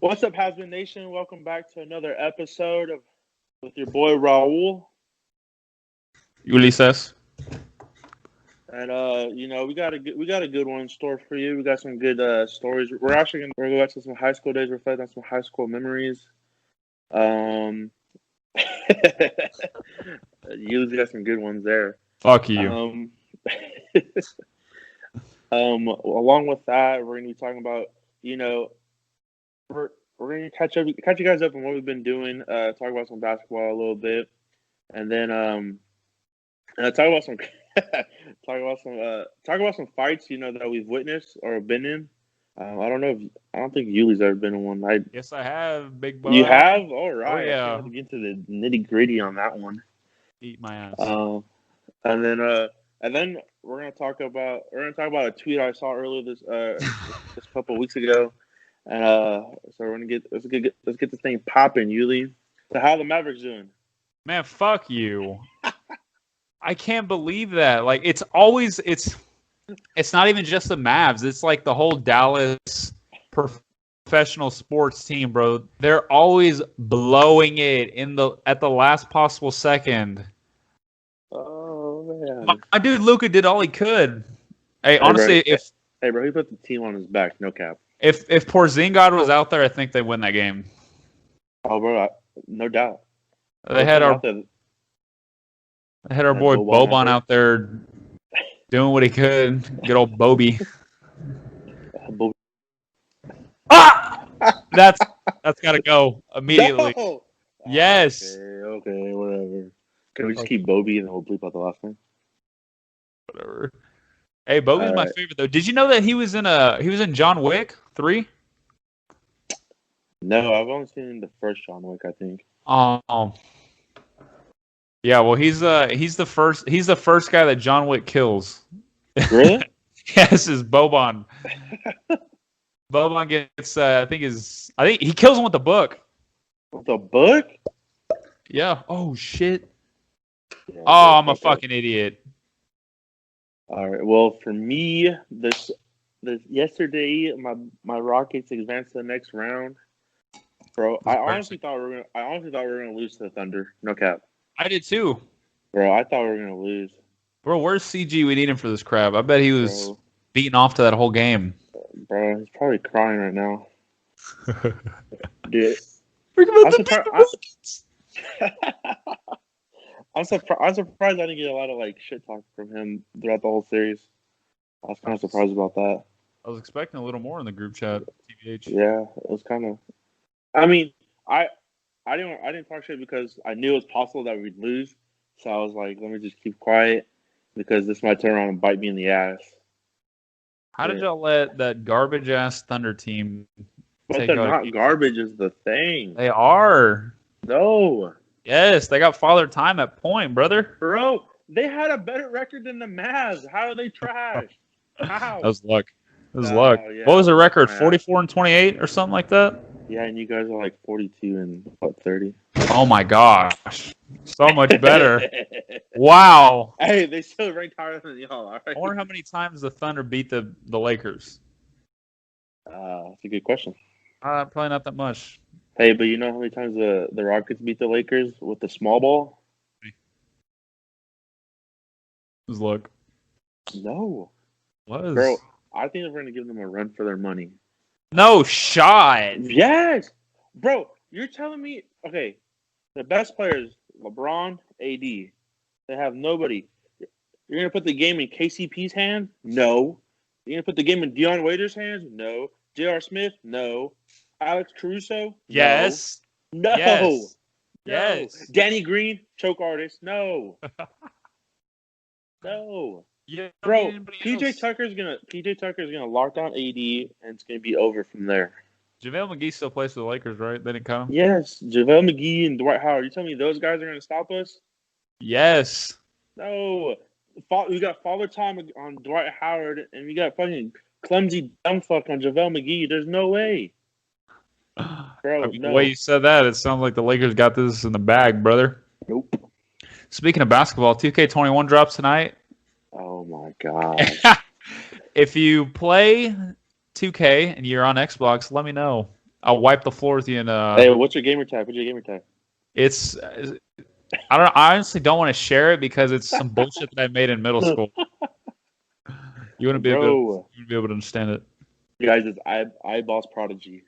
What's up, Hasbin Nation? Welcome back to another episode of with your boy Raul. Ulises. And we got a good one in store for you. We got some good stories. We're actually gonna go back to some high school days, reflect on some high school memories. You got some good ones there. Fuck you. Along with that, we're gonna be talking about we're gonna catch you guys up on what we've been doing. Talk about some basketball a little bit, and then talk about some talk about some fights that we've witnessed or been in. I don't think Yuli's ever been in one. Yes, I have, big boy. You have? All right. Oh, yeah. I can't get into the nitty gritty on that one. Eat my ass. And then we're gonna talk about a tweet I saw earlier this couple of weeks ago, and so we're gonna let's get this thing popping, Yuli. So how the Mavericks doing? Man, fuck you. I can't believe that. Like, it's not even just the Mavs. It's like the whole Dallas professional sports team, bro. They're always blowing it at the last possible second. Oh man, my dude Luka did all he could. Hey, honestly, bro, he put the team on his back, no cap. If Porzingis was out there, I think they win that game. Oh, bro, no doubt. They had our boy Boban out there doing what he could. Good old Bobby. Ah! That's got to go immediately. No! Yes. Okay, whatever. Can we just keep Bobby and then we'll bleep out the last name? Whatever. Hey, Bobby's my favorite though. Did you know that he was in John Wick 3? No, I've only seen the first John Wick, I think. Yeah, well, he's the first guy that John Wick kills. Really? Yes, is Boban. Boban gets I think he kills him with the book. With the book? Yeah. Oh shit. Yeah, I'm a fucking idiot. All right. Well, for me, this yesterday, my Rockets advanced to the next round. Bro, I honestly thought we were gonna lose to the Thunder. No cap. I did too. Bro, I thought we were gonna lose. Bro, where's CG? We need him for this crap. I bet he was beating off to that whole game. Bro, he's probably crying right now. Dude, I'm surprised I didn't get a lot of shit talk from him throughout the whole series. I was kind of surprised about that. I was expecting a little more in the group chat. TBH. Yeah, it was kind of. I mean, I didn't talk shit because I knew it was possible that we'd lose. So I was like, let me just keep quiet because this might turn around and bite me in the ass. How did y'all let that garbage ass Thunder team? But they're not garbage is the thing. They are. No. Yes, they got father time at point, brother. Bro, they had a better record than the Mavs. How are they trash? How? That was luck. Luck. Yeah. What was the record? 44-28 or something like that? Yeah, and you guys are like 42 and 30. Oh my gosh. So much better. Wow. Hey, they still ranked higher than y'all, all right? I wonder how many times the Thunder beat the Lakers. That's a good question. Probably not that much. Hey, but you know how many times the Rockets beat the Lakers with the small ball? It was luck. No. Was. Bro, I think they're going to give them a run for their money. No shot. Yes. Bro, you're telling me, okay, the best players, LeBron, AD, they have nobody. You're going to put the game in KCP's hands? No. You're going to put the game in Dion Waiters' hands? No. J.R. Smith? No. Alex Caruso? Yes. No. Yes. No. Yes. Danny Green? Choke artist? No. No. Yeah, bro, PJ Tucker's gonna lock down AD and it's gonna be over from there. JaVale McGee still plays for the Lakers, right? They didn't cut him? Yes. JaVale McGee and Dwight Howard. You tell me those guys are gonna stop us? Yes. No. We got father time on Dwight Howard and we got fucking clumsy dumb fuck on JaVale McGee. There's no way. Bro, no. The way you said that, it sounds like the Lakers got this in the bag, brother. Nope. Speaking of basketball, 2K21 drops tonight. Oh my god. If you play 2K and you're on Xbox, let me know. I'll wipe the floor with you. Hey, what's your gamer tag? It's. I don't. I honestly don't want to share it because it's some bullshit that I made in middle school. You wouldn't be able to understand it. You guys, it's eyeballs prodigy.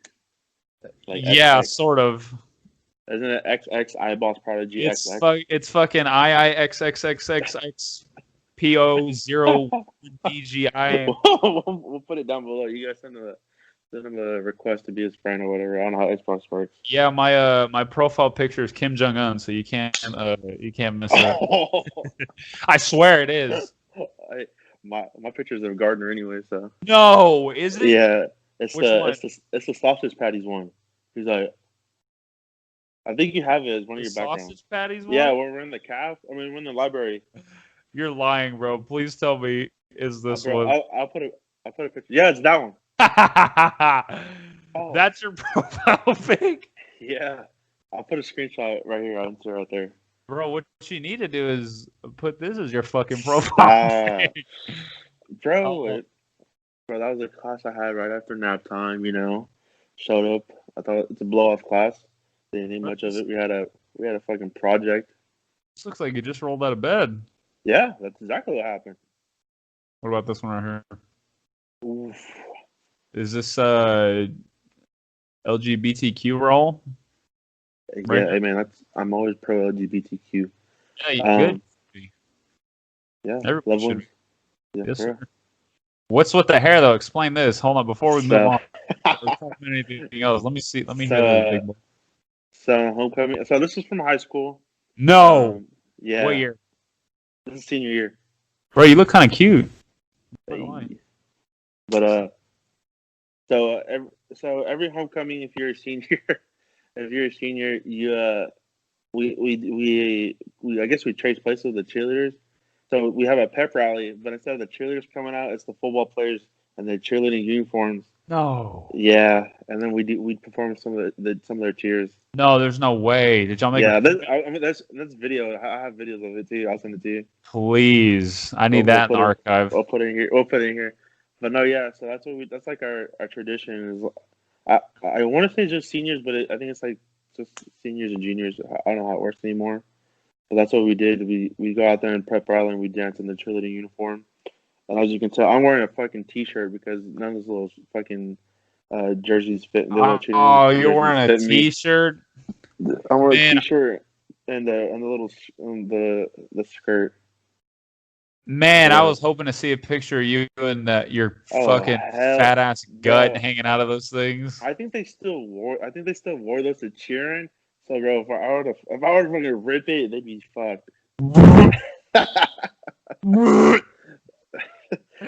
Like yeah, XX. Sort of. Isn't it XX eyeballs prodigy? It's it's fucking IIXXXXX PO0 DGI. We'll put it down below. You guys send him a request to be his friend or whatever. I don't know how Xbox works. Yeah, my profile picture is Kim Jong-un, so you can't miss that. I swear it is. My picture's of Gardner anyway, so. No, is it? Yeah, it's the sausage patties one. He's like, I think you have it as one of your backgrounds. Sausage patties one? Yeah, we're in the calf. I mean, we're in the library. You're lying, bro. Please tell me, is this bro, one? I'll put a picture. Yeah, it's that one. Oh. That's your profile pic? Yeah. I'll put a screenshot right here. I'll insert right there. Bro, what you need to do is put this as your fucking profile pic. Bro, that was a class I had right after nap time, Showed up. I thought it's a blow-off class. Didn't need much of it. We had a fucking project. This looks like you just rolled out of bed. Yeah, that's exactly what happened. What about this one right here? Oof. Is this LGBTQ roll? Yeah, hey man, I'm always pro LGBTQ. Yeah, you good. Yeah, everybody love ones. Yeah, yes, sir. What's with the hair though? Explain this. Hold on, before we move on. Anything else? Let me see. Let me hear the big boy. So homecoming. So this is from high school. No. Yeah. What year? This is senior year. Bro, you look kind of cute. But so every homecoming, if you're a senior, you we I guess we trade places with the cheerleaders. So we have a pep rally, but instead of the cheerleaders coming out, it's the football players and the cheerleading uniforms. No. Yeah, and then we perform some of their cheers. No, there's no way. Did y'all make? Yeah, that's video. I have videos of it too. I'll send it to you. Please, I need that in the archive. We'll put it in here. But no, yeah. So that's like our tradition is. I want to say just seniors, but I think it's like just seniors and juniors. I don't know how it works anymore. But that's what we did. We go out there in prep rally and we dance in the cheerleading uniform. And as you can tell, I'm wearing a fucking t-shirt because none of those little fucking jerseys fit. Oh, you're wearing a t-shirt? I'm wearing a t-shirt and the skirt. Man, I was hoping to see a picture of you and your fucking fat ass gut hanging out of those things. I think they still wore those to cheering. So, bro, if I were to fucking rip it, they'd be fucked.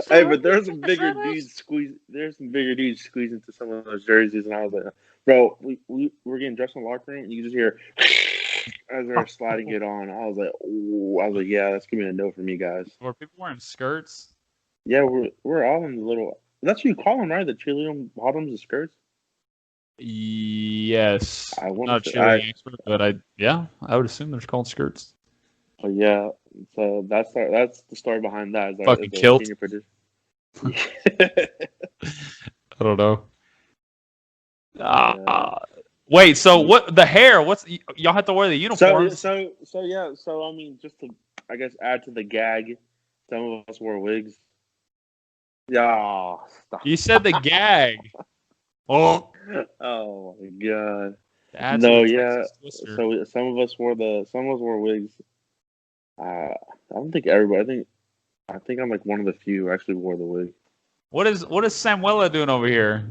Hey, but there's some bigger dudes squeeze into some of those jerseys, and I was like, bro, we're getting dressed in the locker room, and you just hear as they're sliding it on. I was like, yeah, that's gonna be a no for me, guys. Were people wearing skirts? Yeah, we're all in the little. That's what you call them, right? The cheerleading bottoms and skirts. Yes, I'm not a cheerleading expert, but I would assume they're called skirts. Oh yeah, so that's the story behind that. Fucking kilt. I don't know. Wait, so what? The hair? What's y'all have to wear the uniforms? So I mean, just to I guess add to the gag, some of us wore wigs. Yeah. You said the gag. Oh my god. No, yeah. So some of us wore wigs. I don't think everybody. I think I'm like one of the few who actually wore the wig. What is Samuela doing over here?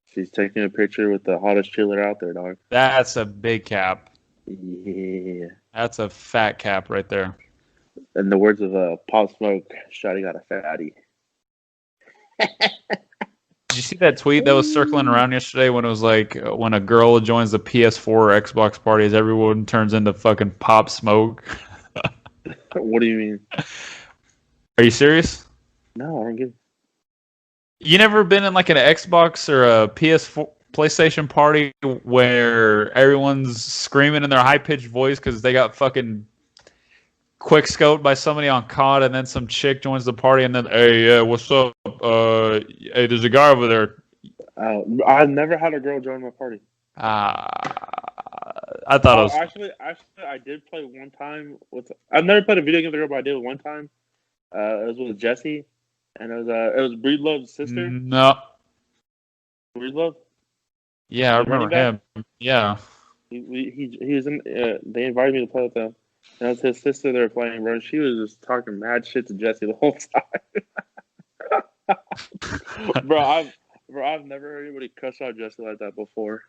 She's taking a picture with the hottest cheerleader out there, dog. That's a big cap. Yeah. That's a fat cap right there. In the words of Pop Smoke, Shotty got a fatty. Did you see that tweet that was circling around yesterday when it was like when a girl joins the PS4 or Xbox parties, everyone turns into fucking Pop Smoke? What do you mean? Are you serious? No, I don't get it. You never been in like an Xbox or a PS4 PlayStation party where everyone's screaming in their high-pitched voice because they got fucking quick scoped by somebody on COD, and then some chick joins the party, and then, hey, yeah, what's up? Hey, there's a guy over there. I've never had a girl join my party. I thought it was. Actually, I did play one time with. I've never played a video game with a girl, but I did one time. It was with Jesse, and it was Breedlove's sister. No. Breedlove. Yeah, I The running remember back? him. Yeah. He was in. They invited me to play with them. And it was his sister they were playing, bro. She was just talking mad shit to Jesse the whole time. I've never heard anybody cuss out Jesse like that before.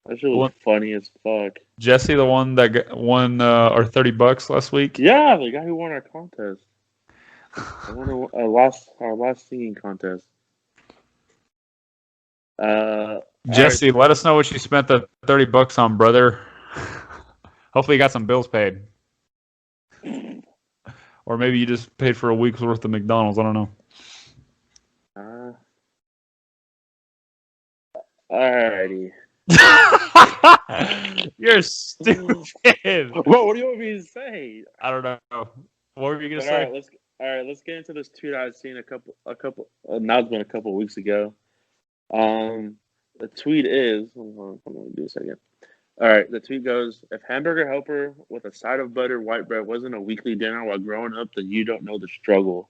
That shit was funny as fuck. Jesse, the one that won our $30 last week. Yeah, the guy who won our contest. I won our last singing contest. Jesse, let us know what you spent the $30 on, brother. Hopefully, you got some bills paid, or maybe you just paid for a week's worth of McDonald's. I don't know. Alrighty. You're stupid. Bro, what do you want me to say? I don't know. What were you gonna say? All right, let's get into this tweet I've seen a couple. Now it's been a couple weeks ago. The tweet is. Hold on, do a second. All right, the tweet goes: if hamburger helper with a side of buttered white bread wasn't a weekly dinner while growing up, then you don't know the struggle.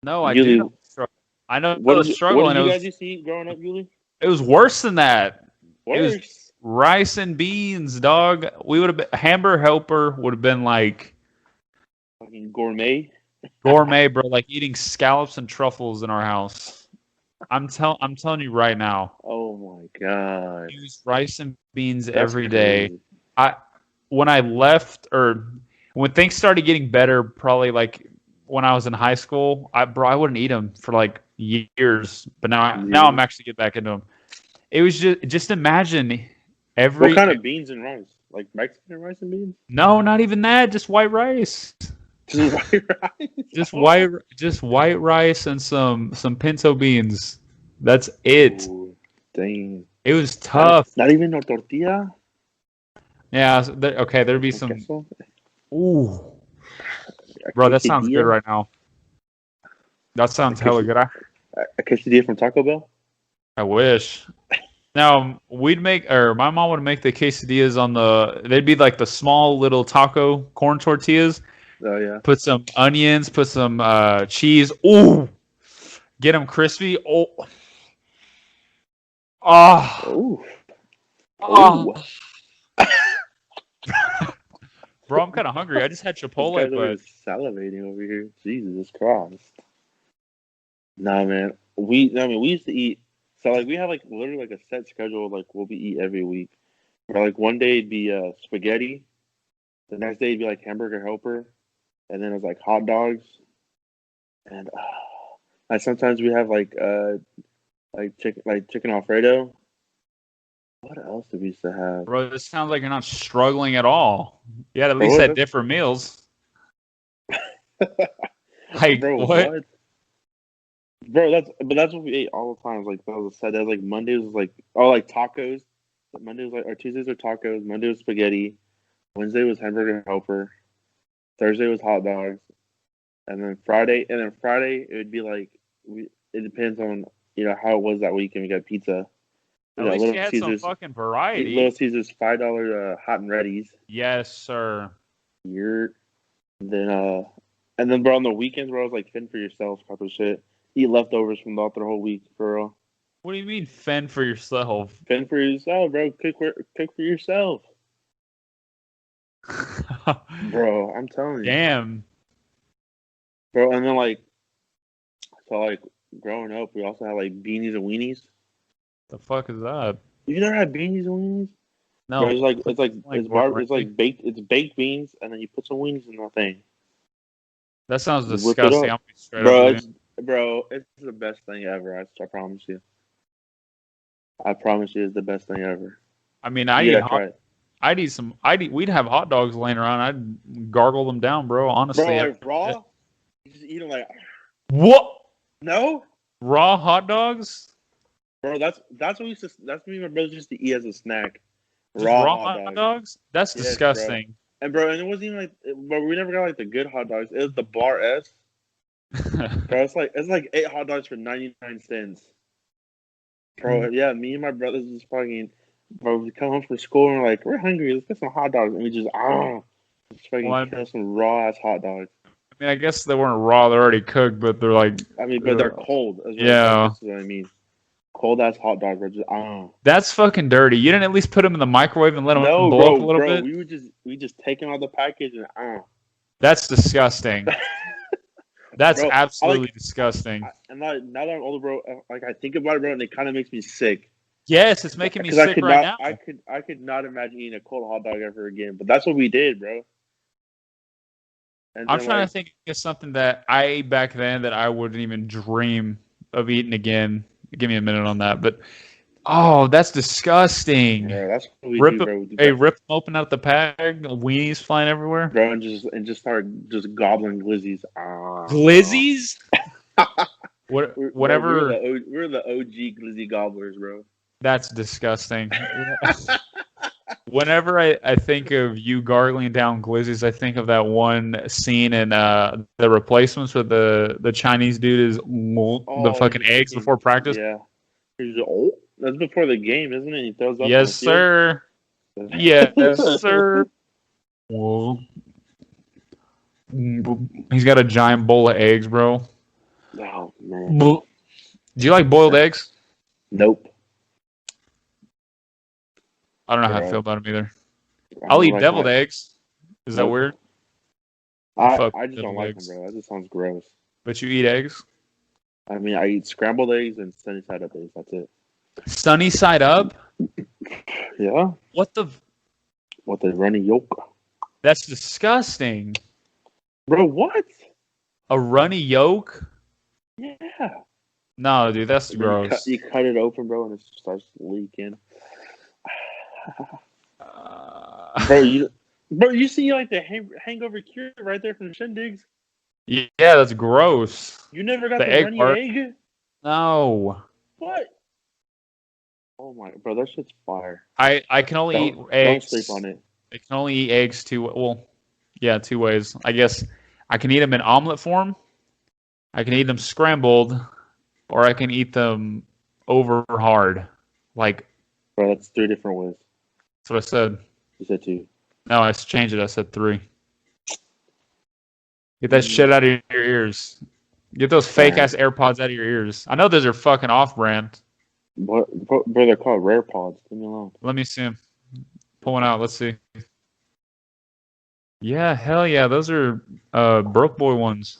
No, I do know the struggle. I know the struggle. What did you guys used to eat growing up, Yuli? It was worse than that. Worse. It was rice and beans, dog. We would have been hamburger helper would have been like fucking gourmet, bro. Like eating scallops and truffles in our house. I'm telling you right now. Oh my god. Use rice and beans every day. When I left or when things started getting better, probably like when I was in high school, I wouldn't eat them for like years. But now I'm actually getting back into them. It was just imagine what kind of beans and rice? Like Mexican rice and beans? No, not even that. Just white rice. Just white rice. Just white rice and some pinto beans. That's it. Ooh, dang. It was tough. Not even no tortilla. Yeah. Okay. There'd be some. Ooh. Bro, that sounds good right now. That sounds hella good. A quesadilla from Taco Bell? I wish. Now, my mom would make the quesadillas they'd be like the small little taco corn tortillas. Oh, yeah. Put some onions, put some cheese. Ooh. Get them crispy. Oh. Oh. Oh. Bro, I'm kind of hungry. I just had Chipotle, but salivating over here. Jesus Christ. Nah, man. We used to eat. So like we have like literally like a set schedule like what we eat every week. Or like one day it'd be spaghetti, the next day it'd be like hamburger helper, and then it's like hot dogs, and like sometimes we have like chicken Alfredo. What else do we used to have? Bro, this sounds like you're not struggling at all. You had at least had different meals. Like bro, what? Bro, that's what we ate all the time. Like that was said, that like Mondays was like like tacos. Mondays or Tuesdays are tacos. Monday was spaghetti. Wednesday was hamburger helper. Thursday was hot dogs, and then Friday it would be like it depends on how it was that week, and we got pizza. At least you had some fucking variety. Little Caesars $5 hot and readies. Yes, sir. Then bro, on the weekends, bro, I was like fend for yourself type of shit. Eat leftovers from the whole week, bro. What do you mean fend for yourself? Fend for yourself, bro. Cook for yourself. Bro, I'm telling you. Damn. Bro, and then like growing up, we also had like beanies and weenies. The fuck is that? You never had beanies and weenies? No. Bro, it's baked beans, and then you put some weenies in that thing. That sounds disgusting. Bro, it's the best thing ever. I promise you. I promise you, it's the best thing ever. I mean, we'd have hot dogs laying around. I'd gargle them down, bro. Honestly, bro, like raw. You just eat them like. What? No. Raw hot dogs. Bro, that's what we used to. That's what me and my brothers used to eat as a snack. Raw hot dogs. That's disgusting. Bro. And it wasn't even like. But we never got like the good hot dogs. It was the Bar S. Bro, it's like 8 hot dogs for 99 cents. Bro, yeah, me and my brothers just fucking, bro, we come home from school and we're like, we're hungry, let's get some hot dogs. And we just fucking Well, kill some raw ass hot dogs. I mean, I guess they weren't raw; they're already cooked, but they're like, I mean, but they're cold. yeah. That's what I mean. Cold ass hot dogs, bro. Just That's fucking dirty. You didn't at least put them in the microwave and let them No, blow up a little bit? We just take them out of the package and That's disgusting. That's Bro, absolutely disgusting. And now that I'm older, bro, like I think about it, bro, and it kind of makes me sick. Yes, it's making me sick right now. I could not imagine eating a cold hot dog ever again. But that's what we did, bro. And I'm trying to think of something that I ate back then that I wouldn't even dream of eating again. Give me a minute on that. But that's disgusting. Yeah, that's what we do, bro. Rip them open out the bag, weenies flying everywhere. Bro, and just start just gobbling glizzies. Glizzies? Whatever. We're the OG glizzy gobblers, bro. That's disgusting. Whenever I think of you gargling down glizzies, I think of that one scene in The Replacements where the Chinese dude is the fucking eggs before practice. Yeah. That's before the game, isn't it? He throws up. Yes, sir. Yes, sir. Whoa. He's got a giant bowl of eggs, bro. Oh, man. Do you like boiled eggs? Nope. I don't know how I feel about them either. I'll eat deviled eggs. Is that weird? I just don't like them, bro. That just sounds gross. But you eat eggs? I mean, I eat scrambled eggs and sunny side up eggs. That's it. Sunny side up? Yeah. What the runny yolk? That's disgusting. Bro, what? A runny yolk? Yeah. No, dude, that's gross. You cut it open, bro, and it starts leaking. Bro, you see like the hangover cure right there from the Shindigs? Yeah, that's gross. You never got the runny egg? No. What? Oh my, bro, that shit's fire. I can only eat eggs. Don't sleep on it. I can only eat eggs two ways. I guess I can eat them in omelet form. I can eat them scrambled, or I can eat them over hard. Like, bro, that's 3 different ways. That's what I said. You said 2. No, I changed it. I said 3. Get that shit out of your ears. Get those fake ass AirPods out of your ears. I know those are fucking off brand. Bro, they're called Rare Pods. Leave me alone. Let me see them. Pull one out. Let's see. Yeah, hell yeah. Those are broke boy ones.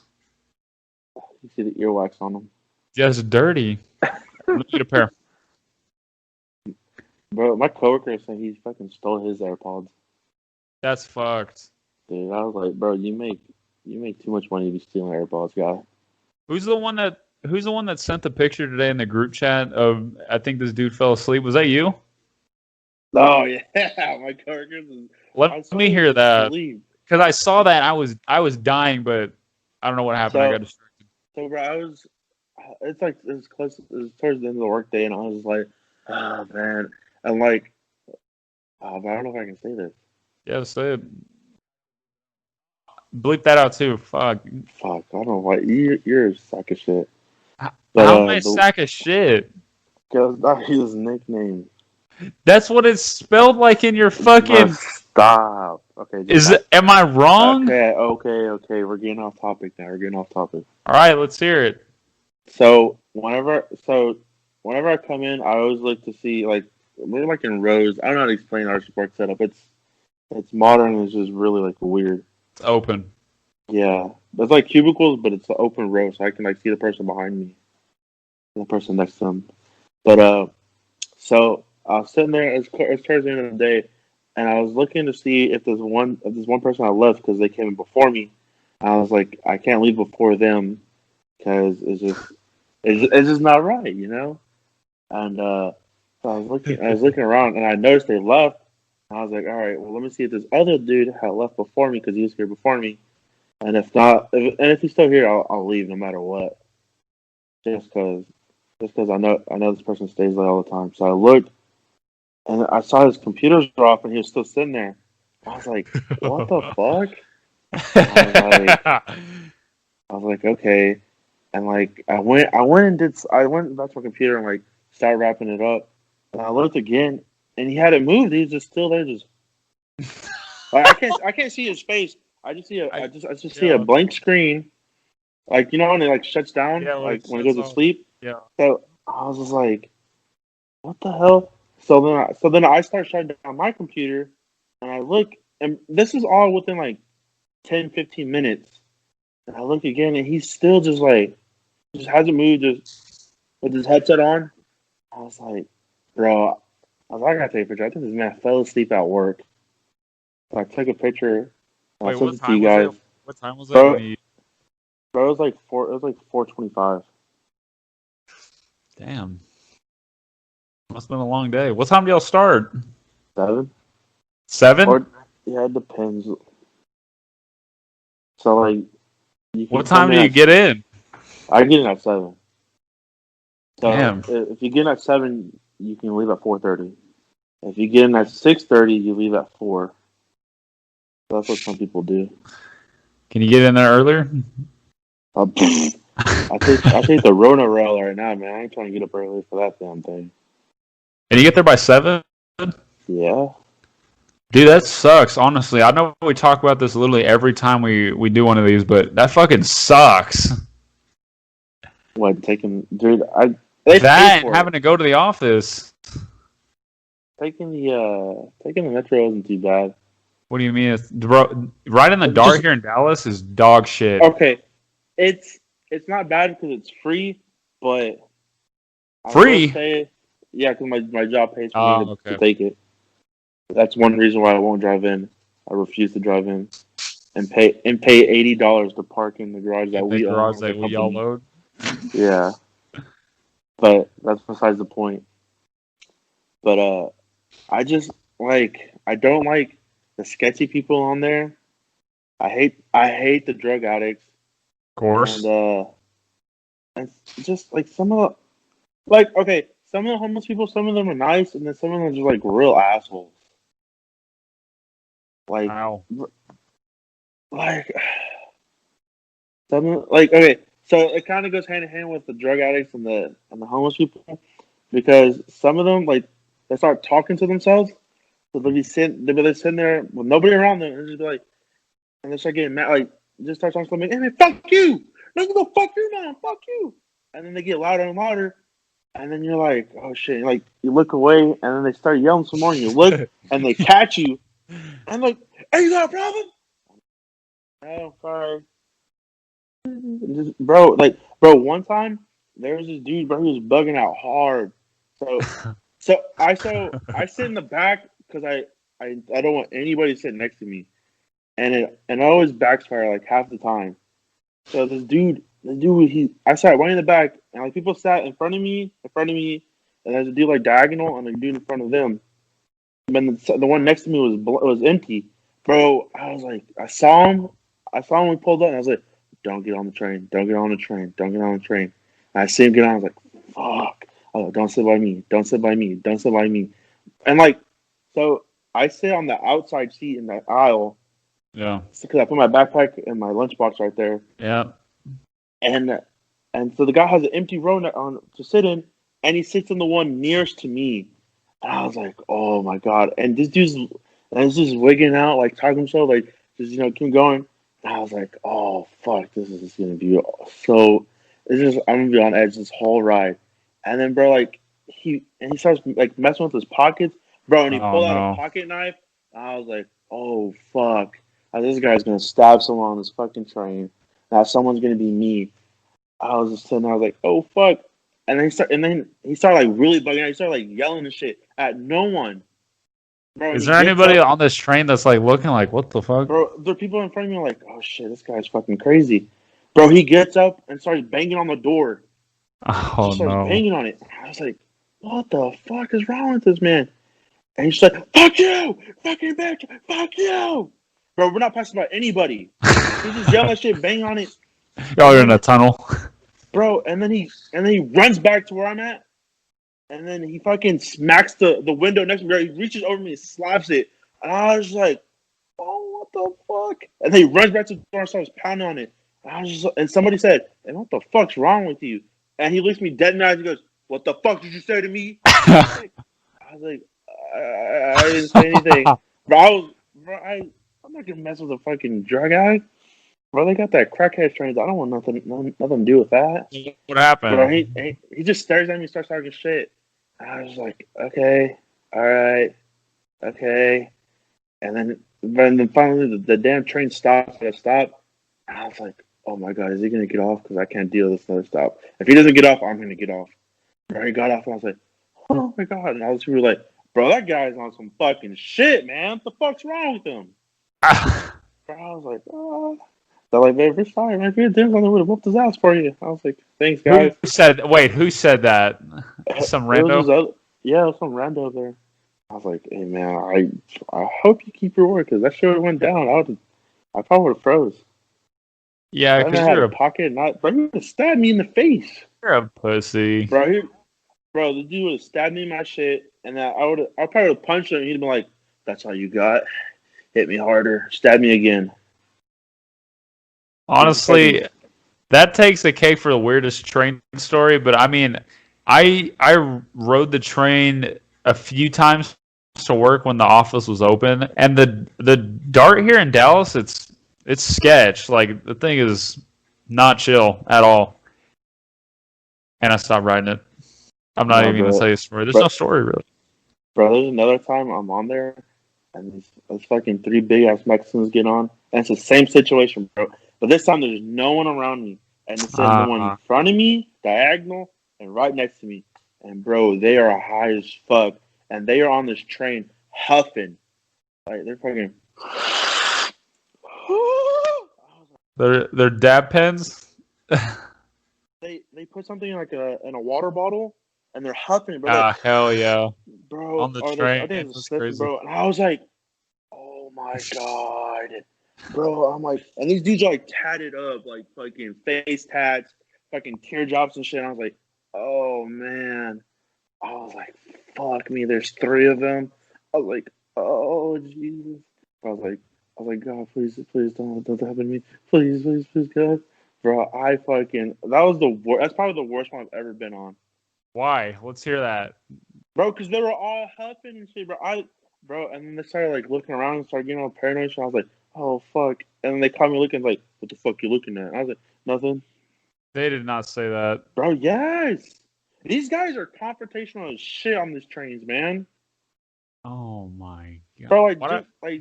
You see the earwax on them. Yeah, it's dirty. Let me get a pair. Bro, my coworker said he fucking stole his AirPods. That's fucked. Dude, I was like, bro, you make too much money to be stealing AirPods, guy. Who's the one that sent the picture today in the group chat of I think this dude fell asleep? Was that you? Oh yeah, my coworker. Let me hear that. Because I saw that I was dying, but I don't know what happened. I got distracted. So bro, it's towards the end of the workday, and I was like, oh man, and like, but I don't know if I can say this. Yeah, say it. Bleep that out too. Fuck. I don't know why. You're a sack of shit. How am I a sack of shit? Because that's his nickname. That's what it's spelled like in your fucking. Stop. Okay. Am I wrong? Okay. We're getting off topic now. All right, let's hear it. So whenever I come in, I always look to see we're like in rows. I don't know how to explain our work setup. It's modern. It's just really like weird. It's open. Yeah, it's like cubicles, but it's an open row, so I can see the person behind me, and the person next to them. But so I was sitting there. It's towards the end of the day, and I was looking to see if there's one person I left because they came in before me. I was like, I can't leave before them because it's just not right, you know. And so I was looking around, and I noticed they left. I was like, all right, well, let me see if this other dude had left before me because he was here before me. And if not, if he's still here, I'll leave no matter what. Just because I know this person stays there all the time. So I looked, and I saw his computers were off, and he was still sitting there. I was like, what the fuck? I was like, okay. And I went back to my computer and start wrapping it up. And I looked again, and he hadn't moved. He was just still there, just like, I can't see his face. I just see I just see a blank screen, like, you know when it like shuts down, like when it goes to sleep. Yeah. So I was just like, what the hell? So then I start shutting down my computer, and I look, and this is all within like 10, 15 minutes. And I look again, and he's still just like, just hasn't moved, just with his headset on. I was like, bro, I gotta take a picture. I think this man fell asleep at work. So I took a picture. Wait, I sent it to you guys. What time was it Bro, when you... Bro, it was like 4:25. Damn. Must have been a long day. What time do y'all start? 7? 7? Or, yeah, it depends. So like, you can What time do you get in? I get in at 7. So Damn. if you get in at 7, you can leave at 4:30. If you get in at 6:30, you leave at 4. So that's what some people do. Can you get in there earlier? I take the Rona rail right now, man. I ain't trying to get up early for that damn thing. And you get there by 7? Yeah. Dude, that sucks, honestly. I know we talk about this literally every time we do one of these, but that fucking sucks. What, dude, That and having to go to the office. Taking the metro isn't too bad. What do you mean? Right in the dark here in Dallas is dog shit. Okay. It's not bad because it's free, but free? I will say, yeah, because my job pays for me to take it. That's one reason why I won't drive in. I refuse to drive in and pay $80 to park in the garage that we own. That we all load. Yeah, but that's besides the point. But I just I don't like the sketchy people on there. I hate the drug addicts. Of course. And just like some of the some of the homeless people, some of them are nice, and then some of them are just like real assholes. Wow. So it kind of goes hand in hand with the drug addicts and the homeless people, because some of them they start talking to themselves, so they'll be sitting there with nobody around them, and just be like, and they start getting mad, just start talking to them, like, hey man, fuck you, let's go, fuck you, man, fuck you, and then they get louder and louder, and then you're like, oh shit, you look away, and then they start yelling some more, and you look, and they catch you. I'm like, hey, you got a problem? Oh, sorry. Bro, one time there was this dude, bro, he was bugging out hard. So I sit in the back because I don't want anybody to sit next to me, and I always backfire half the time. So this dude, I sat right in the back, and people sat in front of me, and there's a dude diagonal, and a dude in front of them. And the one next to me was empty, bro. I was like, I saw him when he pulled up, and I was like, don't get on the train, don't get on the train, don't get on the train. And I see him get on, I was like, fuck. I was like, don't sit by me, don't sit by me, don't sit by me. And so I sit on the outside seat in the aisle. Yeah. Because I put my backpack and my lunchbox right there. Yeah. And so the guy has an empty row to sit in, and he sits in the one nearest to me. And I was like, oh my god! And this dude's just wigging out, talking to himself, just keep going. And I was like, oh fuck, this is gonna be so. I'm gonna be on edge this whole ride. And then, bro, he starts messing with his pockets, bro, and he pulled out a pocket knife. And I was like, oh fuck, this guy's gonna stab someone on this fucking train. Now someone's gonna be me. I was just sitting there, I was like, oh fuck. And then he started really bugging out. He started yelling and shit at no one. Bro, is there anybody on this train that's looking what the fuck? Bro, there are people in front of me oh shit, this guy's fucking crazy. Bro, he gets up and starts banging on the door. Oh no. Banging on it. I was like, what the fuck is wrong with this man? And he's like, fuck you! Fucking bitch! Fuck you! Bro, we're not passing by anybody. He's just yelling that shit, banging on it. Y'all are in a tunnel. Bro, and then he runs back to where I'm at, and then he fucking smacks the window next to me. He reaches over me and slaps it, and I was like, "Oh, what the fuck?" And then he runs back to the door and starts pounding on it. And somebody said, "And what the fuck's wrong with you?" And he looks me dead in the eyes and goes, what the fuck did you say to me? I was like, I didn't say anything. Bro, I'm not gonna mess with a fucking drug addict. Bro, they got that crackhead trains. I don't want nothing to do with that. What happened? Bro, he just stares at me and starts talking shit. I was like, okay, all right, okay. And then finally the damn train stops at a stop. And I was like, oh my God, is he going to get off? Because I can't deal with this another stop. If he doesn't get off, I'm going to get off. Bro, he got off and I was like, oh my God. And I was really like, bro, that guy's on some fucking shit, man. What the fuck's wrong with him? Bro, I was like, oh. They're like, man, we're sorry, man. If you did something, I would have whooped his ass for you. I was like, thanks, guys. Who said that? Some rando? Some rando there. I was like, hey, man, I hope you keep your word because that shit went down. I probably would have froze. Yeah, because you're a pocket. Bro, he would have stabbed me in the face. You're a pussy. Bro, the dude would have stabbed me in my shit, and I probably would have punched him, and he'd be like, that's all you got? Hit me harder. Stab me again. Honestly, that takes the cake for the weirdest train story. But I mean, I rode the train a few times to work when the office was open, and the DART here in Dallas, it's sketch. Like the thing is not chill at all. And I stopped riding it. I'm not even gonna tell you a story. There's no story really. Bro, there's another time I'm on there, and these fucking 3 big ass Mexicans get on, and it's the same situation, bro. But this time there's no one around me. And it said no one in front of me, diagonal, and right next to me. And bro, they are high as fuck. And they are on this train huffing. Like they're fucking They're dab pens? they put something in a water bottle and they're huffing, bro. Ah, hell yeah. Bro, on the train. That's crazy. Bro. And I was like, oh my God. Bro, I'm like, and these dudes are like tatted up, like fucking face tats, fucking teardrops and shit. And I was like, oh man. I was like, fuck me. There's 3 of them. I was like, oh Jesus. I was like, God, please don't happen to me. Please, God. Bro, that was the worst. That's probably the worst one I've ever been on. Why? Let's hear that. Bro, because they were all huffing and shit, bro. And then they started like looking around and started getting all paranoid. So I was like, oh fuck! And then they caught me looking like, what the fuck you looking at? And I was like, nothing. They did not say that, bro. Yes, these guys are confrontational as shit on these trains, man. Oh my God, bro!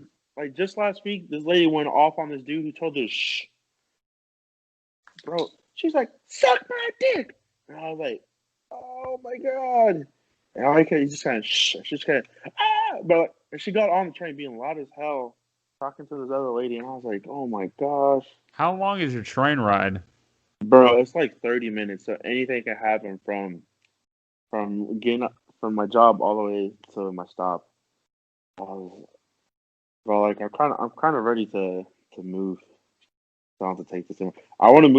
Just last week, this lady went off on this dude who told her shh. Bro, she's like, suck my dick, and I was like, oh my God. And I like, you just kind of shh. She's kind of but she got on the train being loud as hell, talking to this other lady, and I was like, oh my gosh. How long is your train ride? Bro, it's like 30 minutes, so anything can happen from getting up from my job all the way to my stop. Bro, like I'm kind of ready to move. So I don't have to take this anymore. I want to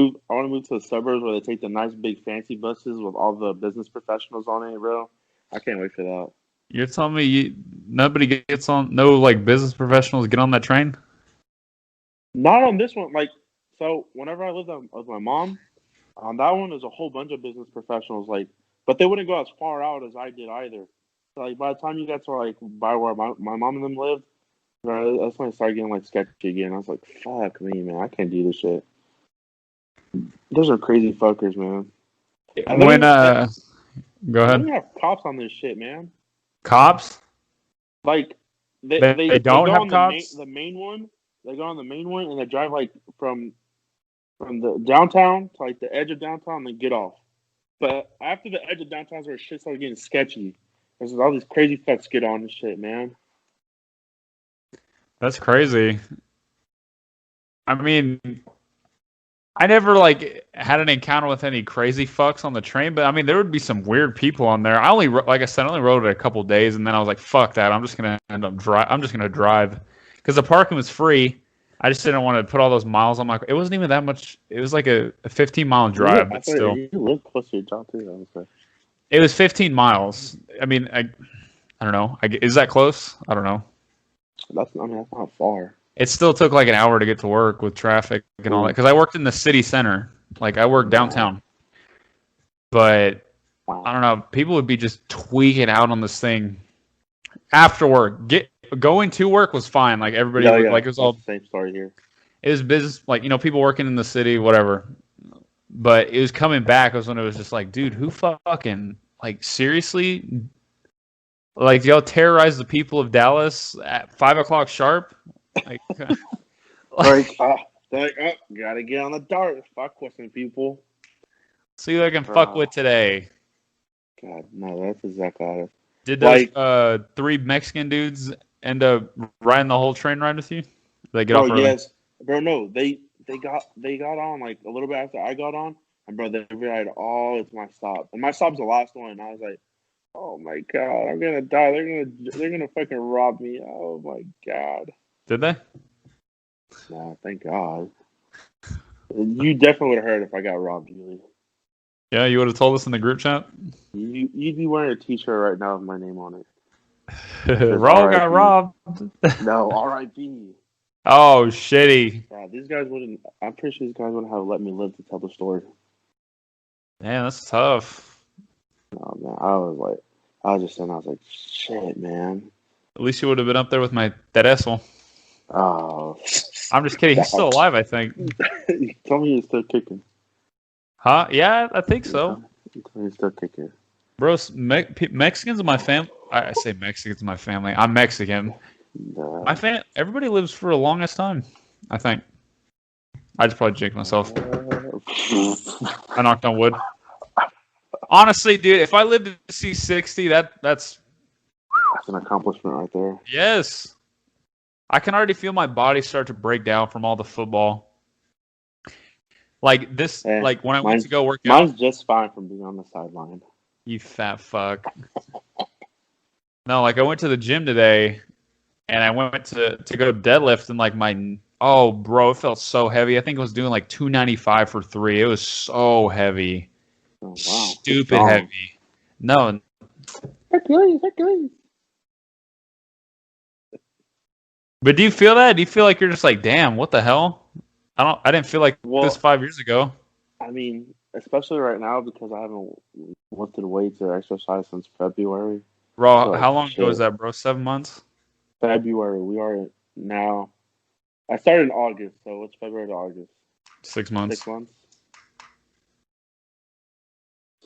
move to the suburbs where they take the nice big fancy buses with all the business professionals on it, bro. I can't wait for that. You're telling me nobody gets on? No, like business professionals get on that train? Not on this one. Like, so whenever I lived with my mom, on that one there's a whole bunch of business professionals. Like, but they wouldn't go as far out as I did either. So, like, by the time you got to like by where my mom and them lived, that's when I started getting like sketchy again. I was like, fuck me, man. I can't do this shit. Those are crazy fuckers, man. Go ahead. They have cops on this shit, man. Cops? Like they don't go have on cops? the main one. They go on the main one and they drive like from the downtown to like the edge of downtown and then get off. But after the edge of downtown is where shit started getting sketchy. There's all these crazy fucks get on this shit, man. That's crazy. I mean, I never like had an encounter with any crazy fucks on the train, but I mean, there would be some weird people on there. Like I said, I only rode it a couple days, and then I was like, "Fuck that! I'm just gonna drive," because the parking was free. I just didn't want to put all those miles on my. It wasn't even that much. It was like a 15-mile drive, but still. You live close to your job too. It was 15 miles. I mean, I don't know. Is that close? I don't know. That's not far. It still took like an hour to get to work with traffic and all that because I worked in the city center. Like I worked downtown. But I don't know. People would be just tweaking out on this thing after work. Going to work was fine. Like everybody, like it was all the same story here. It was business. Like people working in the city, whatever. But it was coming back was when it was just like, dude, who fucking like seriously? Like y'all terrorize the people of Dallas at 5:00 sharp? Like, gotta get on the dart. Fuck with some people. See who I can fuck with today. God, no, that's exactly how it is. Did those 3 Mexican dudes end up riding the whole train ride with you? They get off early? Yes. Bro, no, they got on like a little bit after I got on, and bro, they ride all to my stop. And my stop's the last one, and I was like, oh my god, I'm gonna die. They're gonna fucking rob me. Oh my god. Did they? No, thank God. You definitely would have heard if I got robbed, Julie. Yeah, you would have told us in the group chat. You'd be wearing a T-shirt right now with my name on it. Raul got robbed. No, R.I.P. Oh, shitty. Yeah, these guys wouldn't. I'm pretty sure these guys wouldn't have let me live to tell the story. Man, that's tough. Oh man, I was just saying, I was like, shit, man. At least you would have been up there with my Tereso. Oh, I'm just kidding. He's still alive, I think. Tell me he's still kicking. Huh? Yeah, I think so. He's still kicking. Bro, Mexicans in my family. I say Mexicans in my family. I'm Mexican. My family. Everybody lives for the longest time, I think. I just probably jinxed myself. I knocked on wood. Honestly, dude, if I lived to see 60, that's an accomplishment right there. Yes. I can already feel my body start to break down from all the football. Like this, like when I went to go work out. Mine's just fine from being on the sideline. You fat fuck. No, like I went to the gym today, and I went to go deadlift, and like bro, it felt so heavy. I think it was doing like 295 for 3. It was so heavy. Oh, wow. Stupid heavy. No. Hercules. But do you feel that? Do you feel like you're just like, damn, what the hell? I didn't feel like this 5 years ago. I mean, especially right now because I haven't lifted weights or exercised since February. Bro, how long ago was that, bro? 7 months? February. We are now. I started in August, so it's February to August. 6 months. 6 months.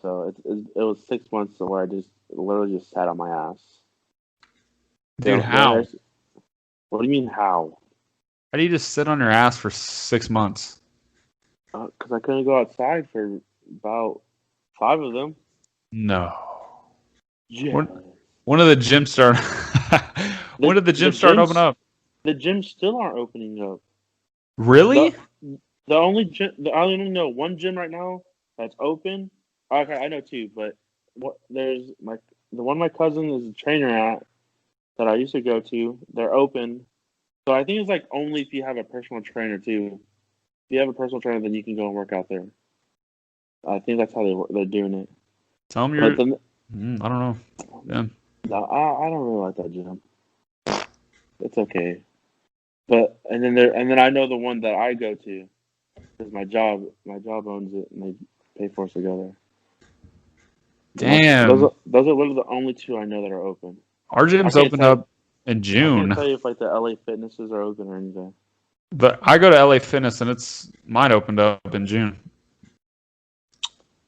So it was 6 months where I just literally just sat on my ass. Dude, how? What do you mean how? How do you just sit on your ass for 6 months? Because I couldn't go outside for about 5 of them. No. Yeah. When did the gym start? When did the gym start open up? The gyms still aren't opening up. Really? The only gym, I only know one gym right now that's open. Okay, I know 2, but there's the one my cousin is a trainer at that I used to go to. They're open, so I think it's like only if you have a personal trainer too. If you have a personal trainer, then you can go and work out there. I think that's how they're doing it. Tell them you're. I don't know. Yeah. No, I don't really like that gym. It's okay, but and then I know the one that I go to because my job owns it and they pay for us to go there. Damn. Those are literally the only 2 I know that are open. Our gym's opened up in June. I can't tell you if like the LA Fitnesses are open or anything. But I go to LA Fitness and mine opened up in June.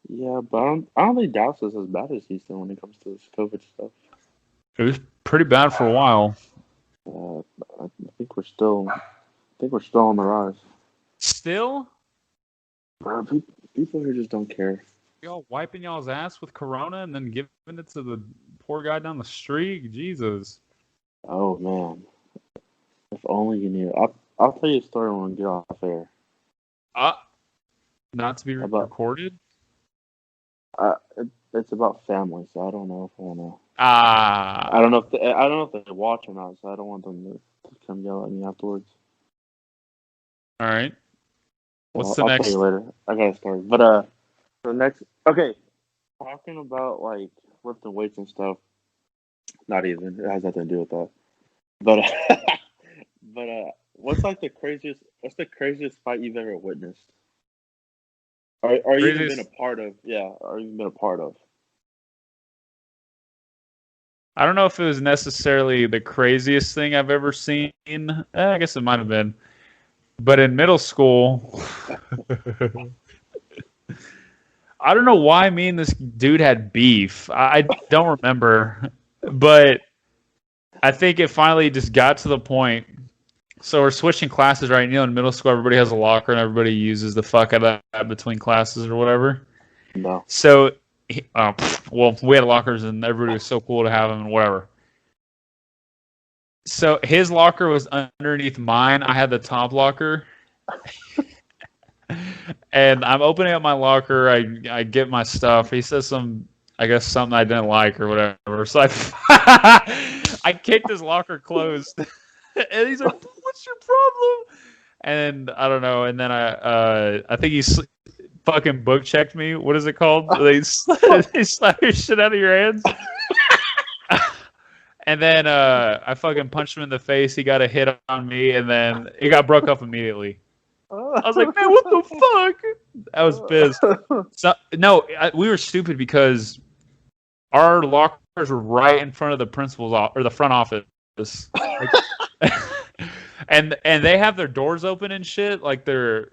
Yeah, but I don't think Dallas is as bad as Houston when it comes to this COVID stuff. It was pretty bad for a while. I think we're still on the rise. Still? Bro, people here just don't care. Y'all wiping y'all's ass with Corona and then giving it to the poor guy down the street? Jesus. Oh man, if only you knew. I'll tell you a story when we get off air. Not to be recorded. It's about family, so I don't know if I want to. I don't know if they watch or not, so I don't want them to come yell at me afterwards. All right. What's the next? I'll tell you later. I got a story, but the next. Okay, talking about like lifting weights and stuff. Not even. It has nothing to do with that. But what's the craziest fight you've ever witnessed? Or you even been a part of? Yeah, or even been a part of? I don't know if it was necessarily the craziest thing I've ever seen. I guess it might have been. But in middle school, I don't know why me and this dude had beef. I don't remember. But I think it finally just got to the point. So we're switching classes, right? In middle school, everybody has a locker and everybody uses the fuck out of that between classes or whatever. No. So, well, we had lockers and everybody was so cool to have them and whatever. So his locker was underneath mine. I had the top locker. And I'm opening up my locker. I get my stuff. He says something I didn't like or whatever. So I kicked his locker closed. And he's like, "What's your problem?" And I don't know. And then I think he's fucking book checked me. What is it called? They slap your shit out of your hands. And then I fucking punched him in the face. He got a hit on me, and then it got broke up immediately. I was like, "Man, what the fuck?" I was pissed. So no, we were stupid because our lockers were right in front of the principal's or the front office. And they have their doors open and shit, like they're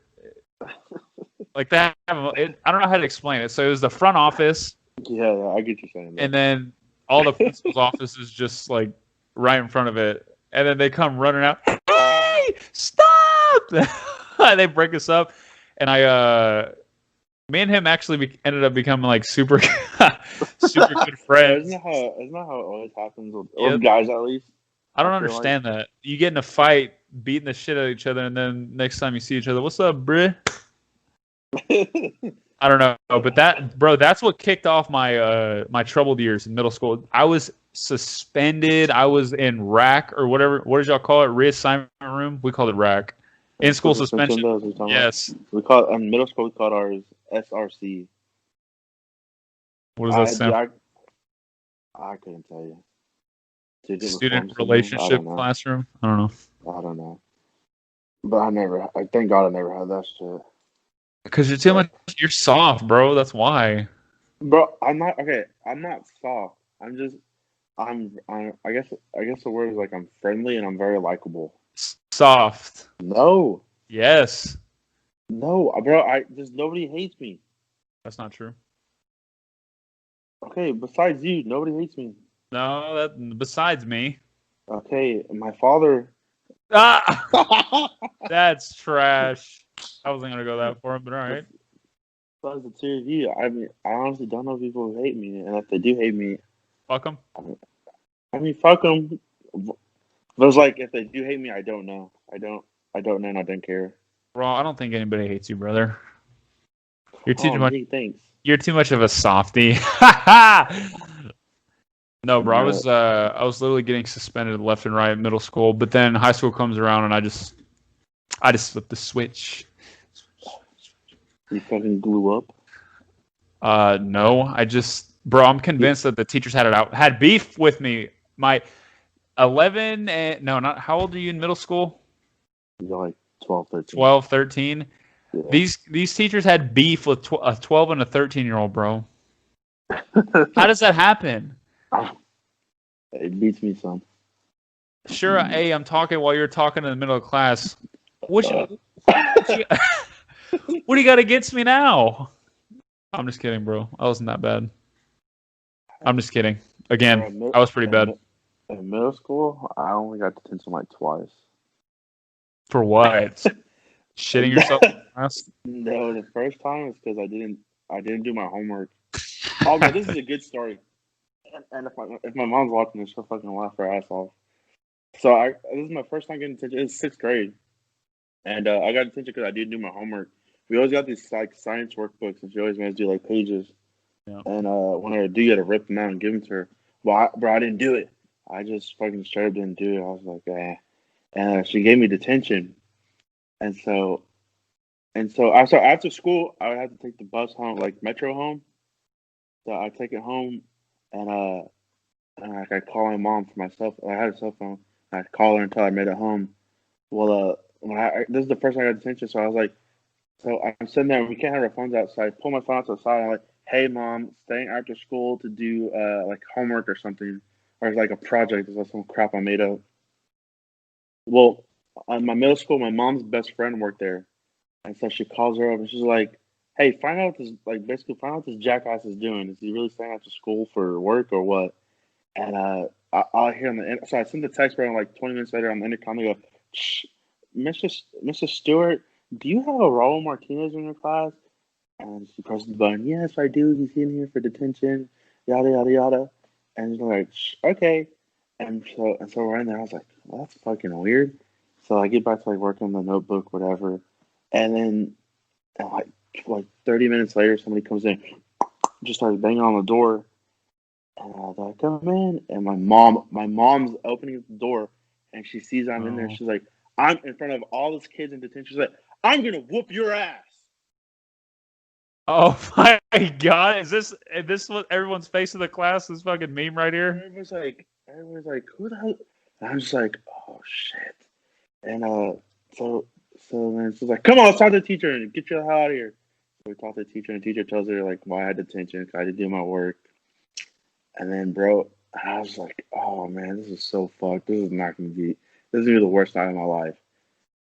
like that. I don't know how to explain it. So it was the front office. Yeah, I get you saying that. And then all the principal's office is just like right in front of it. And then they come running out. Hey, stop! They break us up, and me and him actually ended up becoming like super good friends. Isn't that how it always happens with guys at least? I don't understand that. You get in a fight, beating the shit out of each other, and then next time you see each other, "What's up, bruh?" I don't know, but that's what kicked off my my troubled years in middle school. I was suspended. I was in rack or whatever. What did y'all call it? Reassignment room? We called it rack. In school suspension. Yes. We call it, in middle school. We called ours SRC. What does that stand for? I couldn't tell you. Student relationship classroom? I don't know. I don't know. But I thank God I never had that shit. Because you're soft, bro. That's why. Bro, I'm not soft. I guess the word is like I'm friendly and I'm very likable. Soft. No. Yes. No, bro. Nobody hates me. That's not true. Okay, besides you, nobody hates me. No, besides me. Okay, my father. Ah, that's trash. I wasn't gonna go that far, but all right. Besides the two of you, I mean, I honestly don't know people who hate me, and if they do hate me, fuck them. I mean, fuck them. But it's like if they do hate me, I don't know. I don't know, and I don't care. Bro, I don't think anybody hates you, brother. You're too much. Thanks. You're too much of a softie. No, bro. I was literally getting suspended left and right in middle school, but then high school comes around and I just flipped the switch. You fucking blew up? No. Bro, I'm convinced that the teachers had beef with me. My 11 and no, not how old are you in middle school? You're like 12, 13. 12, 13. Yeah. These teachers had beef with a 12 and a 13-year-old, bro. How does that happen? It beats me some. Sure, hey, I'm talking while you're talking in the middle of class. What do you got against me now? I'm just kidding, bro. I wasn't that bad. I'm just kidding. Again, I was pretty bad. In middle school, I only got detention like twice. For what? Shitting yourself in class? No, the first time is because I didn't do my homework. Oh man, this is a good story. And if my mom's watching this, she'll fucking laugh her ass off. So this is my first time getting detention. It's 6th grade, and I got detention because I didn't do my homework. We always got these like science workbooks, and she always made us do like pages. Yeah. And when I do, you got to rip them out and give them to her. Well, I didn't do it. I just fucking straight up didn't do it. I was like, eh. And she gave me detention, and so after school, I would have to take the bus home, like Metro home. So I take it home, and I call my mom for myself. I had a cell phone. And I'd call her until I made it home. Well, this is the first time I got detention, so I was like, so I'm sitting there, and we can't have our phones outside. Pull my phone out to the side. I'm like, hey, mom, staying after school to do like homework or something. or like a project. It's like some crap I made up. Well, on my middle school, my mom's best friend worked there, and so she calls her up and she's like, "Hey, find out what this basically find out what this jackass is doing. Is he really staying after school for work or what?" And I hear on the so I send the text bro, and like 20 minutes later on the intercom. They go, "Shh, Mr. Stewart, do you have a Raul Martinez in your class?" And she presses the button. Yes, I do. He's in here for detention. Yada yada yada. And she's like, "Shh, okay." And so we're in there. I was like, well, that's fucking weird. So I get back to like working on the notebook, whatever. And then like 30 minutes later, somebody comes in, just starts banging on the door. And I was like, come in. And my mom's opening the door, and she sees I'm in there. She's like, I'm in front of all these kids in detention. She's like, I'm gonna whoop your ass. Oh my God! Is this what everyone's face in the class? This fucking meme right here. Everybody's like, who the hell? And I'm just like, oh shit. And so then she's like, come on, let's talk to the teacher and get you the hell out of here. So we talk to the teacher, and the teacher tells her like why I had detention, I had to do my work. And then, bro, I was like, oh man, this is so fucked. This is gonna be the worst night of my life,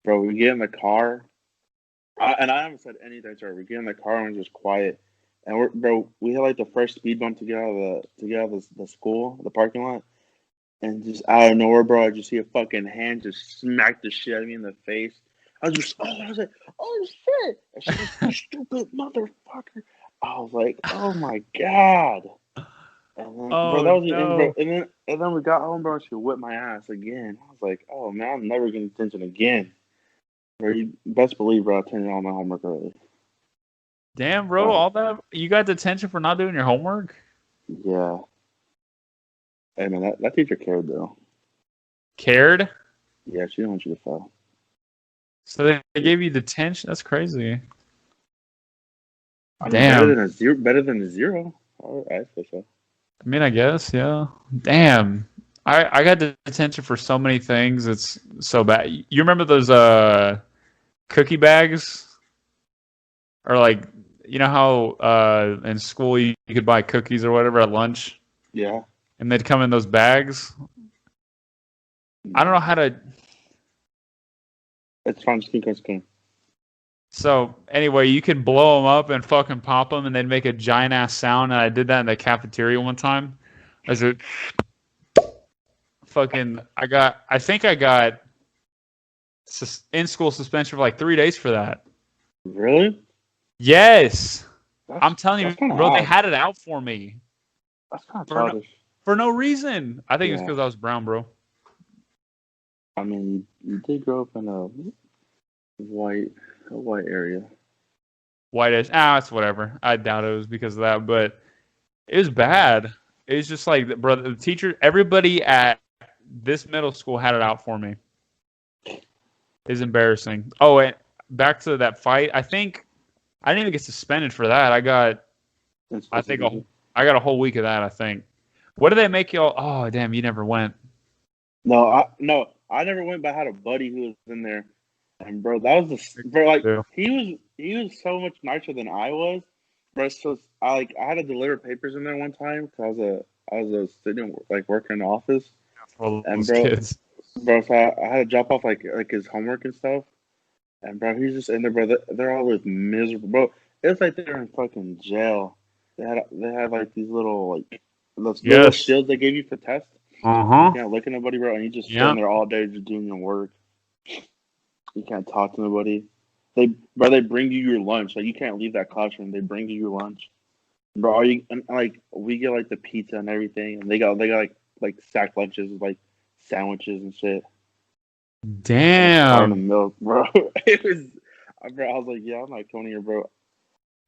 bro. We get in the car. And I haven't said anything to her. We get in the car and we're just quiet. And we had like the first speed bump to get out of the school, the parking lot. And just out of nowhere, bro, I just see a fucking hand just smack the shit out of me in the face. I was like, oh shit. And she was like, you stupid motherfucker. I was like, oh my God. And then, bro, that was the end, bro. And then we got home, bro, and she whipped my ass again. I was like, oh man, I'm never getting detention again. Bro, you best believe, bro, I turned in all my homework early. Damn, bro, all that you got detention for not doing your homework? Yeah. Hey man, that teacher cared though. Cared? Yeah, she didn't want you to fail. So they gave you detention? That's crazy. I mean, Damn. Better than a zero. I feel so. I mean, I guess, yeah. Damn. I got detention for so many things. It's so bad. You remember those cookie bags? Or like, you know how in school you could buy cookies or whatever at lunch? Yeah. And they'd come in those bags? I don't know how to... It's fine. Just keep. So, anyway, you could blow them up and fucking pop them, and they'd make a giant-ass sound. And I did that in the cafeteria one time. I said... Fucking... I think I got in-school suspension for like 3 days for that. Really? Yes. I'm telling you, bro, odd. they had it out for me. That's kind of childish. For no reason. I think it's because I was brown, bro. I mean, you did grow up in a white area. Whitish. It's whatever. I doubt it was because of that, but it was bad. It was just like, bro, the teacher, everybody at this middle school had it out for me. It's embarrassing. Oh, and back to that fight. I think I didn't even get suspended for that. I got a whole week of that, I think. What did they make y'all? Oh, damn, you never went. No, I never went, but I had a buddy who was in there. And bro, that was he was so much nicer than I was. Bro, so I had to deliver papers in there one time because I was a student like working in the office. And bro, so I had to drop off like his homework and stuff. And bro, he's just in there, bro. They're always miserable, bro. It was like they're in fucking jail. They had like these little little shields they gave you for tests. You can't look at nobody, bro, and you just stand there all day just doing your work. You can't talk to nobody. They bring you your lunch. Like you can't leave that classroom. They bring you your lunch, bro. We get like the pizza and everything, and they got like sack lunches with like sandwiches and shit. Damn. And milk, bro. It was, bro. I was like, yeah, I'm not coming here, bro.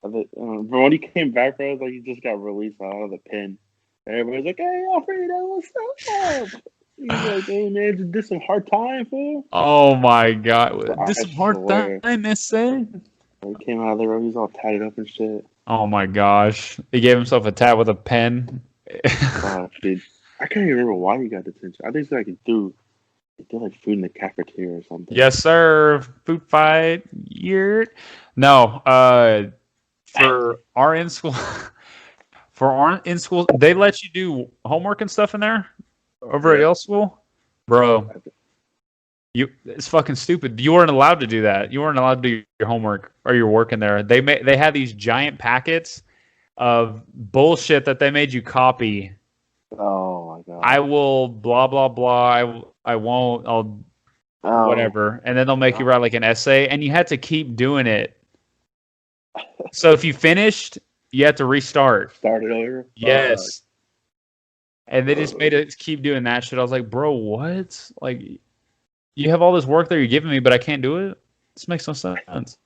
But when he came back, bro, it was like he just got released out of the pen. Everybody's like, hey, Alfredo, what's up? He's like, hey, man, just did some hard time, fool. Oh, my God. Did some hard time, I said. He came out of there, he was all tatted up and shit. Oh, my gosh. He gave himself a tat with a pen. Dude. I can't even remember why he got detention. I think it's like he threw like food in the cafeteria or something. Yes, sir. Food fight. No, for our in-school... For our in school, they let you do homework and stuff in there? over at Yeah. your school, bro. It's fucking stupid. You weren't allowed to do that. You weren't allowed to do your homework or your work in there. They had these giant packets of bullshit that they made you copy. Oh my god. I will blah blah blah. I won't. I'll Oh. whatever. And then they'll make you write like an essay, and you had to keep doing it. So if you finished, you had to restart. Start it over. Yes. And they just made it keep doing that shit. I was like, bro, what? Like, you have all this work that you're giving me, but I can't do it? This makes no sense.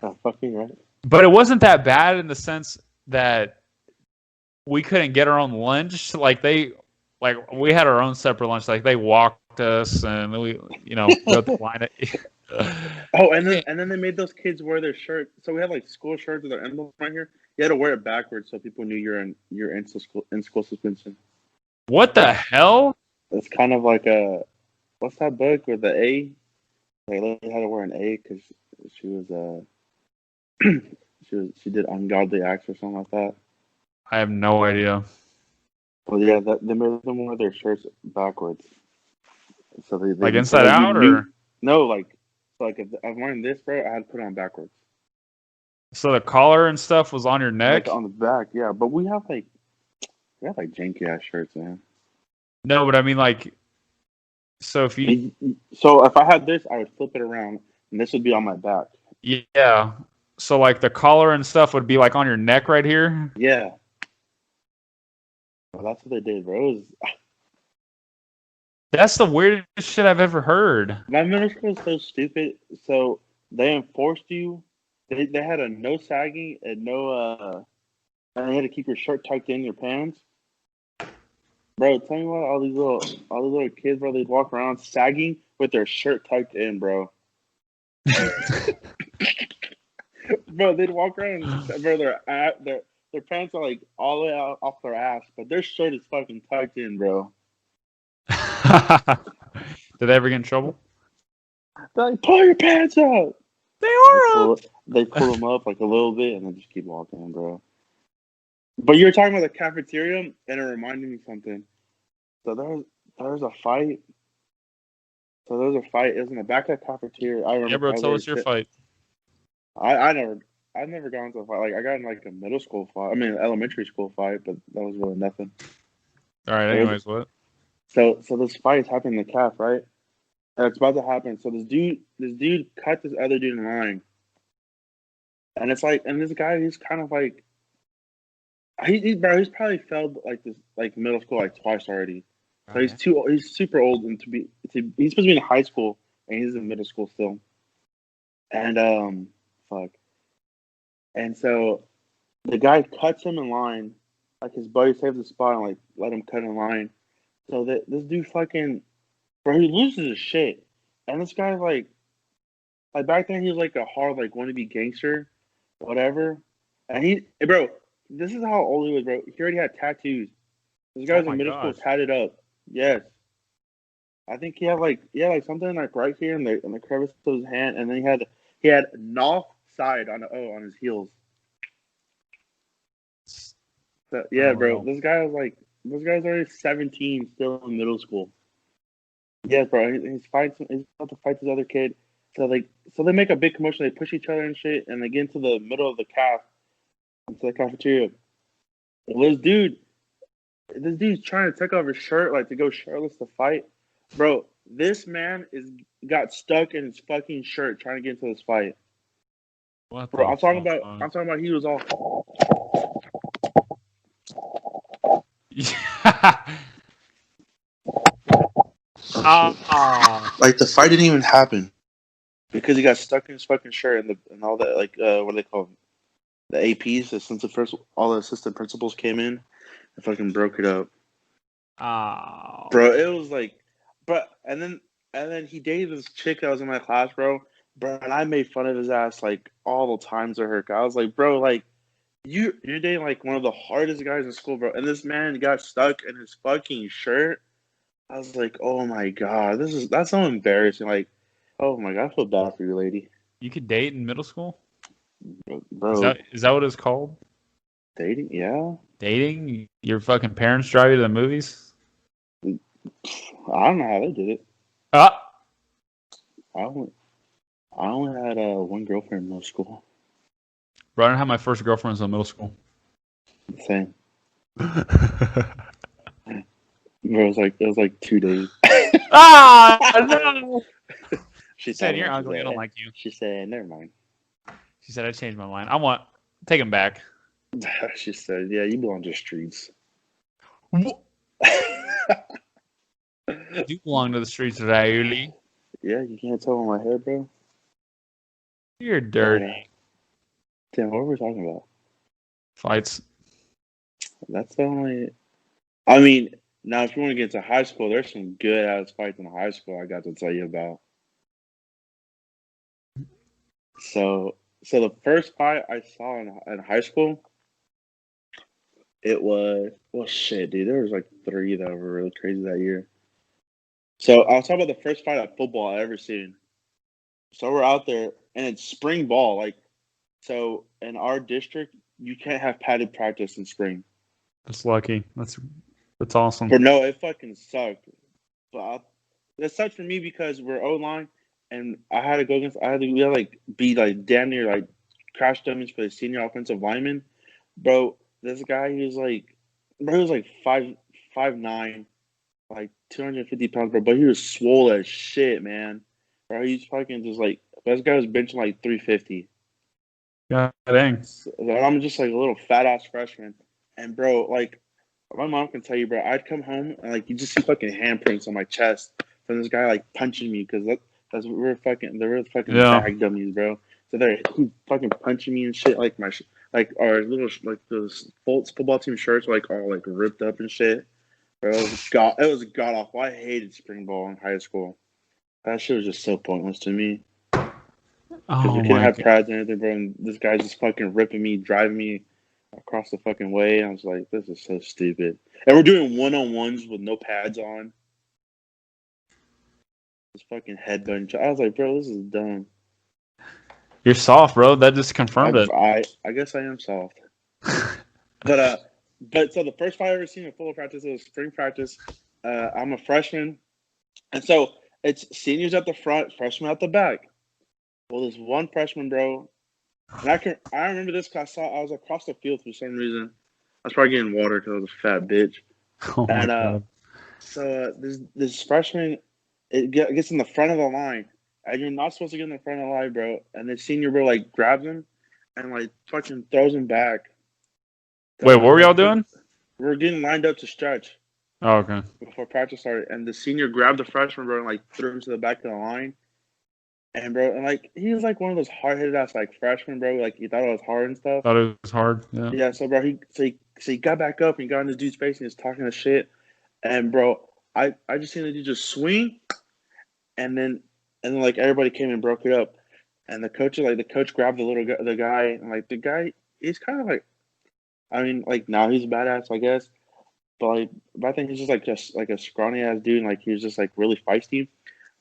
Oh, fucking right. But it wasn't that bad in the sense that we couldn't get our own lunch. Like we had our own separate lunch. Like they walked us and we, wrote the line. Oh, and then they made those kids wear their shirt. So we had like school shirts with their emblem right here. You had to wear it backwards so people knew you're in school suspension. What the hell? It's kind of like what's that book with the A? They learned how to wear an A because she was she did ungodly acts or something like that. I have no idea. Well, yeah, they made them wear their shirts backwards. So they like inside out or no, like if I'm wearing this, bro, I had to put it on backwards. So the collar and stuff was on your neck? Like on the back, yeah. But we have janky ass shirts, man. No, but I mean like. So if if I had this, I would flip it around, and this would be on my back. Yeah. So like the collar and stuff would be like on your neck right here. Yeah. Well, that's what they did, bro. That's the weirdest shit I've ever heard. My middle school was so stupid. So they enforced you. They had a no sagging and no and they had to keep your shirt tucked in your pants. Bro, tell me what all these little kids, bro, they'd walk around sagging with their shirt tucked in, bro. Bro, they'd walk around and bro, their pants are like all the way out off their ass, but their shirt is fucking tucked in, bro. Did they ever get in trouble? They're like, pull your pants up. They are up. They pull them up like a little bit and then just keep walking, bro. But you were talking about the cafeteria, and it reminded me something. So there was a fight. So there was a fight. It was in the back of the cafeteria. I remember. Yeah, bro, tell us your fight. I've never gone to a fight. Like I got in like a middle school fight. I mean, elementary school fight, but that was really nothing. All right. Anyways, what? So this fight is happening in the caf, right? And it's about to happen. So this dude cut this other dude in line, and it's like, and this guy, he's kind of like. He's probably failed like this like middle school like twice already. So he's super old and he's supposed to be in high school and he's in middle school still. And fuck. And so the guy cuts him in line, like his buddy saves the spot and like let him cut in line. So that this dude fucking bro, he loses his shit. And this guy's like back then he was like a hard like wannabe gangster, whatever. And bro. This is how old he was, bro. He already had tattoos. This guy was in middle school, tatted up. Yes, I think he had something like right here in the crevice of his hand, and then he had north side on his heels. So yeah, bro. This guy's already 17, still in middle school. Yes, bro. He's about to fight this other kid. So they make a big commotion. They push each other and shit, and they get into the middle of the calf. Into the cafeteria. Well, this dude's trying to take off his shirt, like to go shirtless to fight. Bro, this man got stuck in his fucking shirt trying to get into this fight. What bro, I'm talking about he was all like the fight didn't even happen. Because he got stuck in his fucking shirt and all that what do they call them? The APs, all the assistant principals came in and fucking broke it up. Oh. Bro, it was like, and then he dated this chick that was in my class, bro. Bro, and I made fun of his ass like all the times to her. I was like, bro, like you're dating like one of the hardest guys in school, bro. And this man got stuck in his fucking shirt. I was like, oh my god, that's so embarrassing. Like, oh my god, I feel bad for you, lady. You could date in middle school? Bro, is that what it's called? Dating? Yeah. Dating? Your fucking parents drive you to the movies? I don't know how they did it. Ah, I only had one girlfriend in middle school. bro, I didn't have my first girlfriend until middle school. Same. It was like 2 days. Ah, no. She Said thought you're about it. ugly. I don't like you. She said, "Never mind." She said I changed my mind. Take him back. She said, "Yeah, you belong to streets." You belong to the streets, Riley. Yeah, you can't tell on my hair, bro. You're dirty. Tim, what were we talking about? Fights. That's the only. I mean, now if you want to get to high school, there's some good ass fights in high school I got to tell you about. So the first fight I saw in high school, it was well shit, dude. There was like 3 that were really crazy that year. So I'll talk about the first fight of football I ever seen. So we're out there and it's spring ball, like so in our district you can't have padded practice in spring. That's lucky. That's awesome. But no, it fucking sucked. That sucked for me because we're O line, and I had to go against. We had to like be like damn near like crash dummies for the senior offensive lineman, bro. This guy he was like, bro, he was like 5'9", like 250 pounds, bro. But he was swole as shit, man. Bro, he's fucking just like this guy was benching like 350. God dang. So I'm just like a little fat ass freshman, and bro, like my mom can tell you, bro. I'd come home and like you just see fucking handprints on my chest from this guy like punching me because that's we're fucking Yeah. bag dummies, bro. So he fucking punching me and shit like like our little like those football team shirts were, like all like ripped up and shit. Bro, it was god awful. I hated spring ball in high school. That shit was just so pointless to me because we Oh couldn't my have god. pads and anything, bro. And this guy's just fucking ripping me, driving me across the fucking way. I was like, this is so stupid. And we're doing one-on-ones with no pads on. Just fucking headbutting. I was like, bro, this is dumb. You're soft, bro. That just confirmed it. I guess I am soft. But so the first fight I ever seen in full practice was spring practice. I'm a freshman, and so it's seniors at the front, freshmen at the back. Well, there's one freshman, bro, and I remember this because I was across the field for some reason. I was probably getting water because I was a fat bitch. Oh my And god. so this freshman, gets in the front of the line, and you're not supposed to get in the front of the line, bro. And the senior bro like grabs him and like fucking throws him back. Wait, what were y'all doing? We're getting lined up to stretch Oh, okay. before practice started, and the senior grabbed the freshman bro and like threw him to the back of the line. And bro, and like he was like one of those hard headed ass like freshmen, bro. Like he thought it was hard and stuff. Thought it was hard. Yeah. Yeah, so bro, he got back up and he got in this dude's face and he was talking to shit. And bro, I just seen the dude just swing, and then like everybody came and broke it up, and the coach grabbed the guy, and like the guy he's kind of like, I mean like now he's a badass I guess, but I think he's just like a scrawny ass dude, and like he was just like really feisty,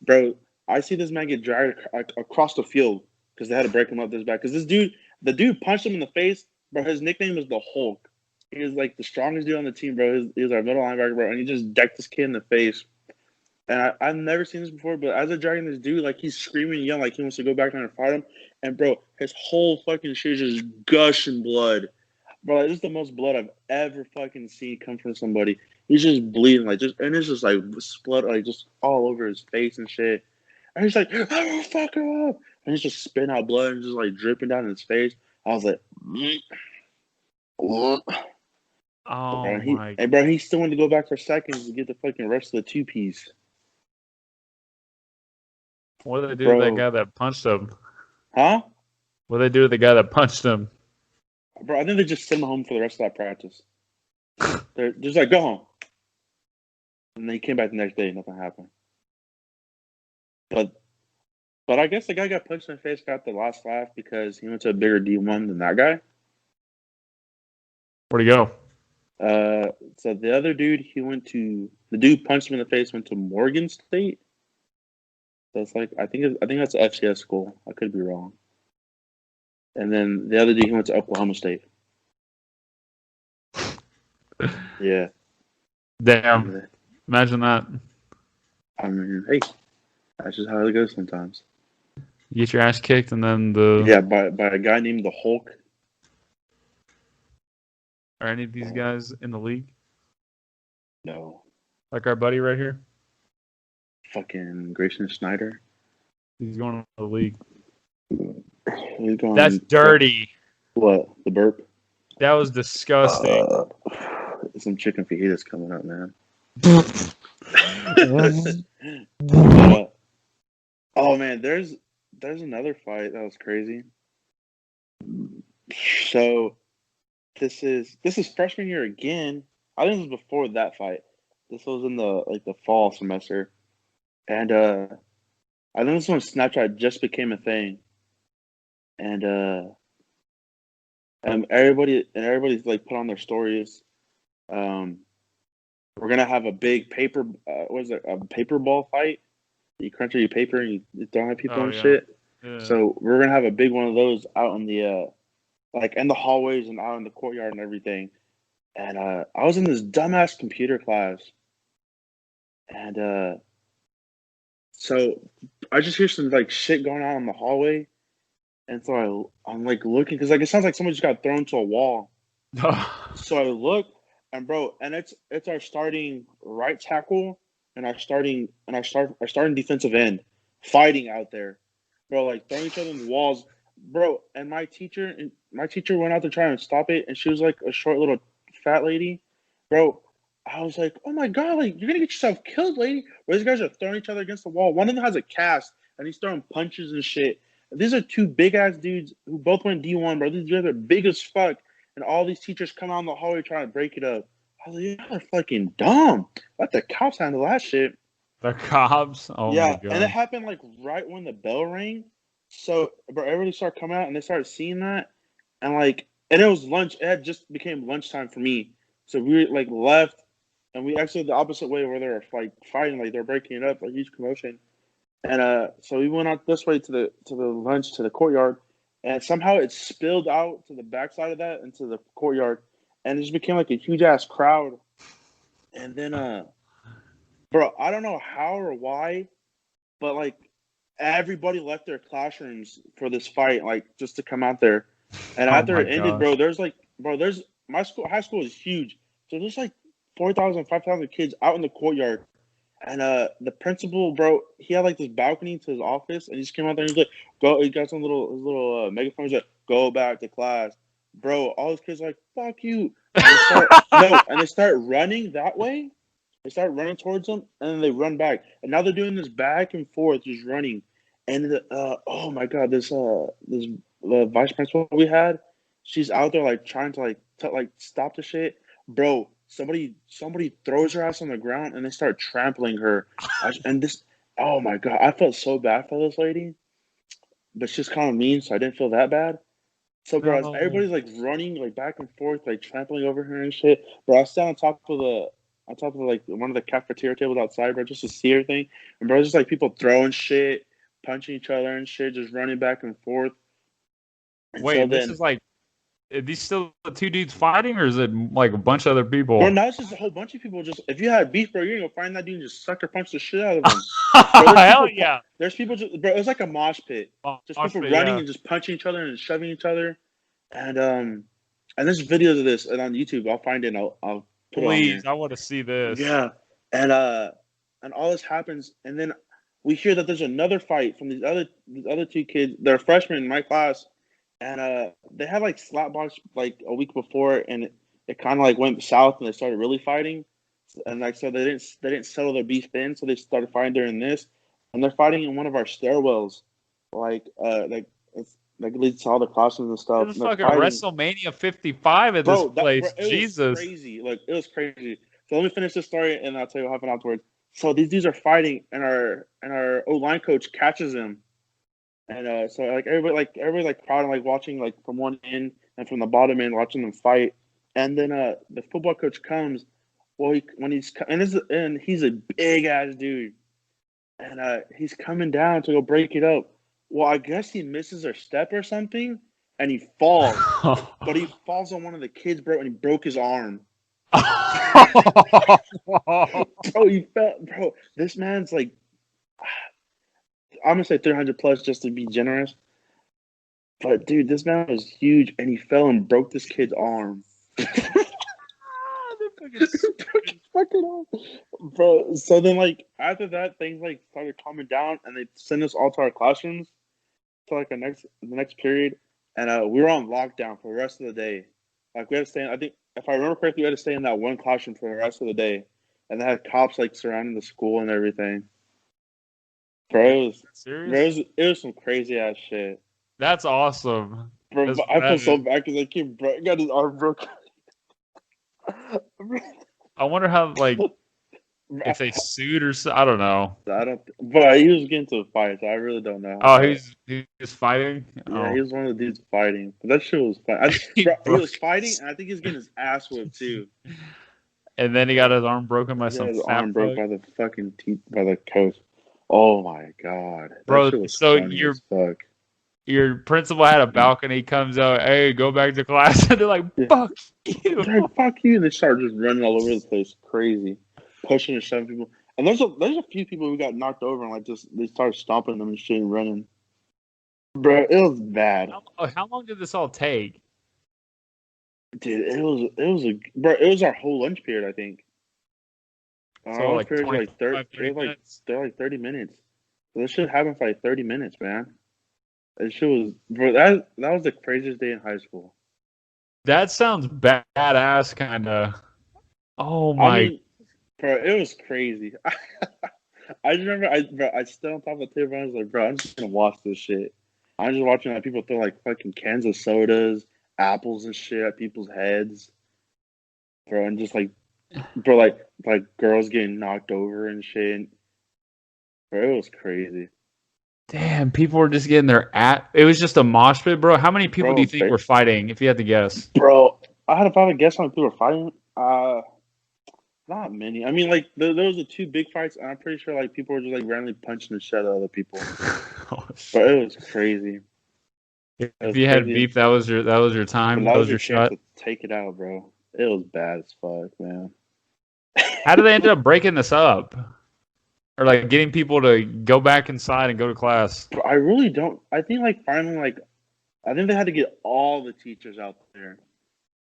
bro. I see this man get dragged across the field because they had to break him up this bad because the dude punched him in the face, bro. His nickname was the Hulk. He was like the strongest dude on the team, bro. He was our middle linebacker, bro, and he just decked this kid in the face. And I've never seen this before, but as they're dragging this dude, like he's screaming and yelling, like he wants to go back down and fight him. And bro, his whole fucking shoe just gushing blood. Bro, like, this is the most blood I've ever fucking seen come from somebody. He's just bleeding, and it's just like blood, like just all over his face and shit. And he's like, "I will fuck her up," and he's just spitting out blood and just like dripping down his face. I was like, what? Oh Bro, my. he still wanted to go back for seconds to get the fucking rest of the 2-piece. What did they do to that Bro, guy that punched him? huh? What did they do to the guy that punched him? Bro, I think they just sent him home for the rest of that practice. They're just like, go home. And then he came back the next day, nothing happened. But I guess the guy got punched in the face, got the last laugh because he went to a bigger D1 than that guy. Where'd he go? So the other dude, the dude punched him in the face, went to Morgan State. So it's like I think that's an FCS school. I could be wrong. And then the other dude, he went to Oklahoma State. Yeah. Damn. Imagine that. I mean, hey, that's just how it goes sometimes. You get your ass kicked, and then the Yeah, by a guy named the Hulk. are any of these guys in the league? No, Like our buddy right here. fucking Grayson Snyder. He's going to the league. He's going. That's dirty. What? The burp? That was disgusting. Some chicken fajitas coming up, man. Oh man, there's another fight that was crazy. So this is freshman year again. I think it was before that fight. This was in the fall semester, and I think this when Snapchat just became a thing, and everybody's like put on their stories. We're gonna have a big paper. What is it? A paper ball fight. You crunch your paper and you throw at people and shit. Yeah. So we're gonna have a big one of those out in the like in the hallways and out in the courtyard and everything. And I was in this dumbass computer class, and so I just hear some like shit going on in the hallway, and so I'm like looking because like it sounds like someone just got thrown to a wall. So I look, and bro, and it's our starting right tackle and our starting defensive end fighting out there, bro, like throwing each other in the walls, bro. And my teacher went out to try and stop it, and she was like a short little fat lady, bro. I was like, oh my god, like you're gonna get yourself killed, lady. Where these guys are throwing each other against the wall. One of them has a cast, and he's throwing punches and shit. These are two big ass dudes who both went D1, bro. These guys are big as fuck. And all these teachers come out in the hallway trying to break it up. I was like, y'all are fucking dumb. Let the cops handle that shit. The cops? Oh yeah, my god. and it happened like right when the bell rang. So, bro, everybody started coming out and they started seeing that. And it was lunch. It had just became lunchtime for me. So we like left and we exited the opposite way where they were like fighting, like they're breaking it up, like huge commotion. And so we went out this way to the lunch to the courtyard, and somehow it spilled out to the backside of that into the courtyard, and it just became like a huge ass crowd. And then bro, I don't know how or why, but like everybody left their classrooms for this fight, like just to come out there. And after it ended, bro, there's my school, high school is huge, so there's like 4,000, 5,000 kids out in the courtyard. And the principal, bro, he had like this balcony to his office, and he just came out there and he's like, "Go!" He got some little megaphone. He's like, "Go back to class, bro." All his kids are like, "Fuck you!" And they start running that way. They start running towards him, and then they run back. And now they're doing this back and forth, just running. And oh my god, this the vice principal we had, she's out there like trying to stop the shit, bro. Somebody throws her ass on the ground and they start trampling her. Oh my god, I felt so bad for this lady, but she's kind of mean, so I didn't feel that bad. So, bro, as everybody's like running like back and forth, like trampling over her and shit, bro, I stand on top of like one of the cafeteria tables outside, bro, just to see everything. And bro, just like people throwing shit, punching each other and shit, just running back and forth. And wait, this is like, are these still the two dudes fighting, or is it like a bunch of other people? Bro, now it's just a whole bunch of people. Just if you had beef, bro, you're gonna go find that dude and just sucker punch the shit out of him. Bro, hell yeah! There's people just, bro. It was like a mosh pit. Just people running and just punching each other and shoving each other. And there's videos of this, and on YouTube, I'll find it. And I'll put Please, it on there. I want to see this. Yeah, and all this happens, and then we hear that there's another fight from these other two kids. They're freshmen in my class. And they had like slapbox like a week before, and it kind of like went south, and they started really fighting. And like so, they didn't settle their beef then, so they started fighting during this, and they're fighting in one of our stairwells, like it's like leads to all the classrooms and stuff. This is fucking WrestleMania 55 at this place. It Jesus, was crazy! Like it was crazy. So let me finish this story, and I'll tell you what happened afterwards. So these dudes are fighting, and our O-line coach catches them. And so like everybody like crowding, like watching like from one end and from the bottom end, watching them fight. And then the football coach comes. Well, he's a big ass dude, and he's coming down to go break it up. Well, I guess he misses a step or something, and he falls. But he falls on one of the kids, bro, and he broke his arm. Bro, he fell. Bro, this man's like, I'm gonna say 300 plus just to be generous. But dude, this man was huge, and he fell and broke this kid's arm. Fucking arm. Bro. So then, like after that, things like started calming down, and they sent us all to our classrooms to like the next period, and we were on lockdown for the rest of the day. Like we had to stay. I think if I remember correctly, we had to stay in that one classroom for the rest of the day, and they had cops like surrounding the school and everything. Bro, it was some crazy ass shit. That's awesome. Bro, I feel so bad because got his arm broken. I wonder how, like, if they sued or so. I don't know. But he was getting to a fight, so I really don't know. Oh, he was fighting? Yeah, he was one of the dudes fighting. But that shit was fun. He was fighting, and I think he was getting his ass whipped, too. And then he got his arm broken by some his arm broke by the fucking by the coach. Oh, my God. Bro, so your principal had a balcony, comes out, hey, go back to class. And they're like, fuck you. They're like, fuck you. And they start just running all over the place. Crazy. Pushing and shoving people. And there's a few people who got knocked over and like just they started stomping them and shit and running. Bro, it was bad. How long did this all take? Dude, it was our whole lunch period, I think. So like 20, like 30 minutes. They're like 30 minutes. So this shit happened for like 30 minutes, man. That shit was that was the craziest day in high school. That sounds badass, kind of. Oh my! I mean, bro, it was crazy. I remember, I stood on top of the table and I was like, bro, I'm just gonna watch this shit. I'm just watching like people throw like fucking cans of sodas, apples and shit at people's heads, bro, and just like, bro, like girls getting knocked over and shit. Bro, it was crazy. Damn, people were just getting it was just a mosh pit, bro. How many people do you think were fighting, if you had to guess? Bro, I had to probably guess how many people were fighting. Not many. I mean, like, there was the two big fights, and I'm pretty sure, like, people were just, like, randomly punching the shit out of other people. But it was crazy. If you had beef, that was your time. That was your shot. To take it out, bro. It was bad as fuck, man. How did they end up breaking this up? Or, like, getting people to go back inside and go to class? I really don't. I think, like, finally, like, I think they had to get all the teachers out there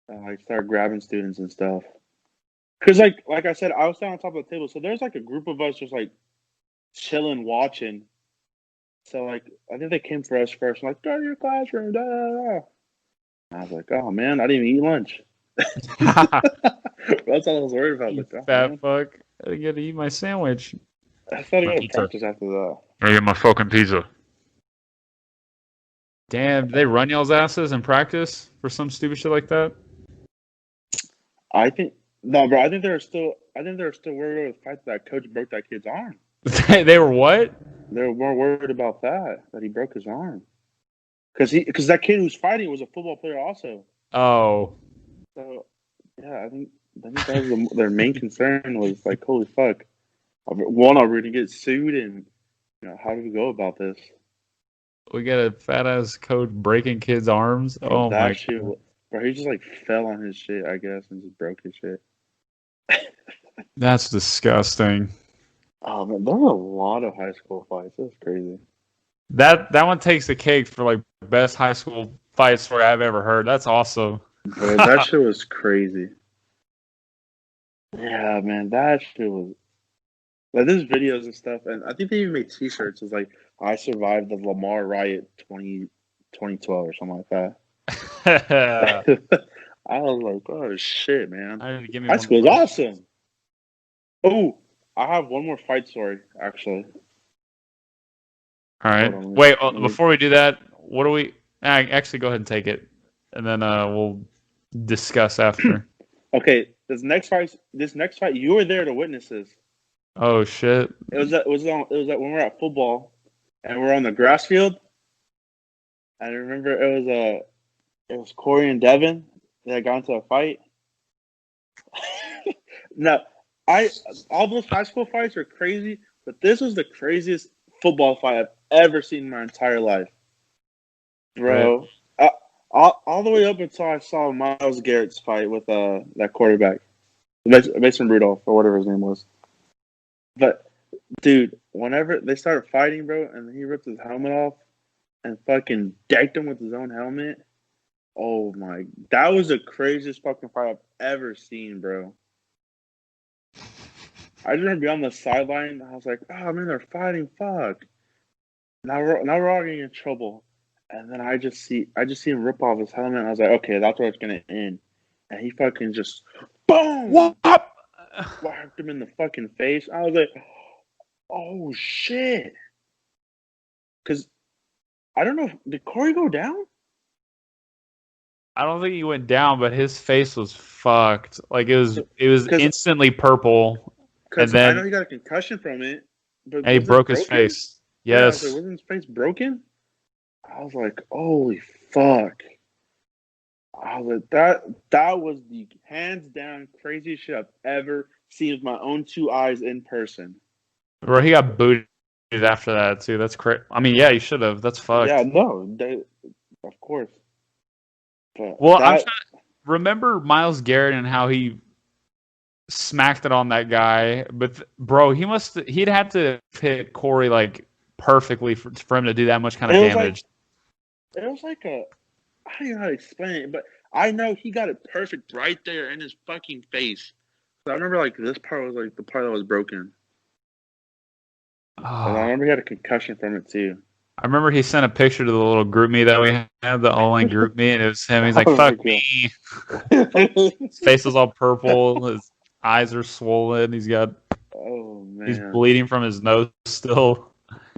and, like, start grabbing students and stuff. Because, like I said, I was down on top of the table. So there's, like, a group of us just, like, chilling, watching. So, like, I think they came for us first. I'm like, go to your classroom. Da, da, da. I was like, oh, man, I didn't even eat lunch. That's all I was worried about. Like, fat fuck. I didn't get to eat my sandwich. I thought I got practice after that. I get my fucking pizza. Damn, did they run y'all's asses in practice for some stupid shit like that? No, bro. I think they were still worried about the fact that coach broke that kid's arm. They were what? They were more worried about that he broke his arm. Because that kid who's fighting was a football player also. Oh. So yeah, I think that was their main concern was like, holy fuck. One, are we gonna get sued, and how do we go about this? We got a fat ass coach breaking kids' arms. Oh my god! Bro, he just like fell on his shit, I guess, and just broke his shit. That's disgusting. Oh man, there were a lot of high school fights. That's crazy. That one takes the cake for like best high school fight story I've ever heard. That's awesome. Bro, that shit was crazy. Yeah, man, that shit was. Like, there's videos and stuff, and I think they even made T-shirts. It's like, I survived the Lamar riot 2012 or something like that. I was like, oh, shit, man. High school is awesome. Oh, I have one more fight story, actually. All right. Wait, before we do that, what do we... Actually, go ahead and take it, and then we'll discuss after. Okay, this next fight, you were there to witness this. Oh shit! It was when we were at football, and we're on the grass field. I remember it was Corey and Devin that got into a fight. No, all those high school fights were crazy, but this was the craziest football fight I've ever seen in my entire life, bro. Right. All the way up until I saw Myles Garrett's fight with that quarterback. Mason Rudolph or whatever his name was. But dude, whenever they started fighting, bro, and he ripped his helmet off and fucking decked him with his own helmet. Oh my, that was the craziest fucking fight I've ever seen, bro. I just remember being on the sideline. I was like, oh man, they're fighting. Fuck. Now we're all getting in trouble. And then I just see him rip off his helmet. And I was like, okay, that's where it's gonna end. And he fucking just boom, What? whacked him in the fucking face. I was like, oh shit. Because I don't know, did Corey go down? I don't think he went down, but his face was fucked. Like it was 'Cause- instantly purple, and Because I know then he got a concussion from it, but he was it broke his broken? face. Yeah, I was Yes. like, wasn't his face broken? I was like, holy fuck. I was like, that was the hands down craziest shit I've ever seen with my own two eyes in person. Bro, he got booted after that too. That's crazy. I mean, yeah, he should have. That's fucked. Yeah, no, of course. But Well, I'm trying to remember Myles Garrett and how he smacked it on that guy. But bro, he'd had to hit Corey like perfectly for him to do that much kind of damage. It was like I don't even know how to explain it, but I know he got it perfect right there in his fucking face. So I remember like this part was like the part that was broken. And I remember he had a concussion from it too. I remember he sent a picture to the little group me that we had, the O-line group me, and it was him. He's like, fuck me. His face was all purple. His eyes are swollen. He's he's bleeding from his nose still.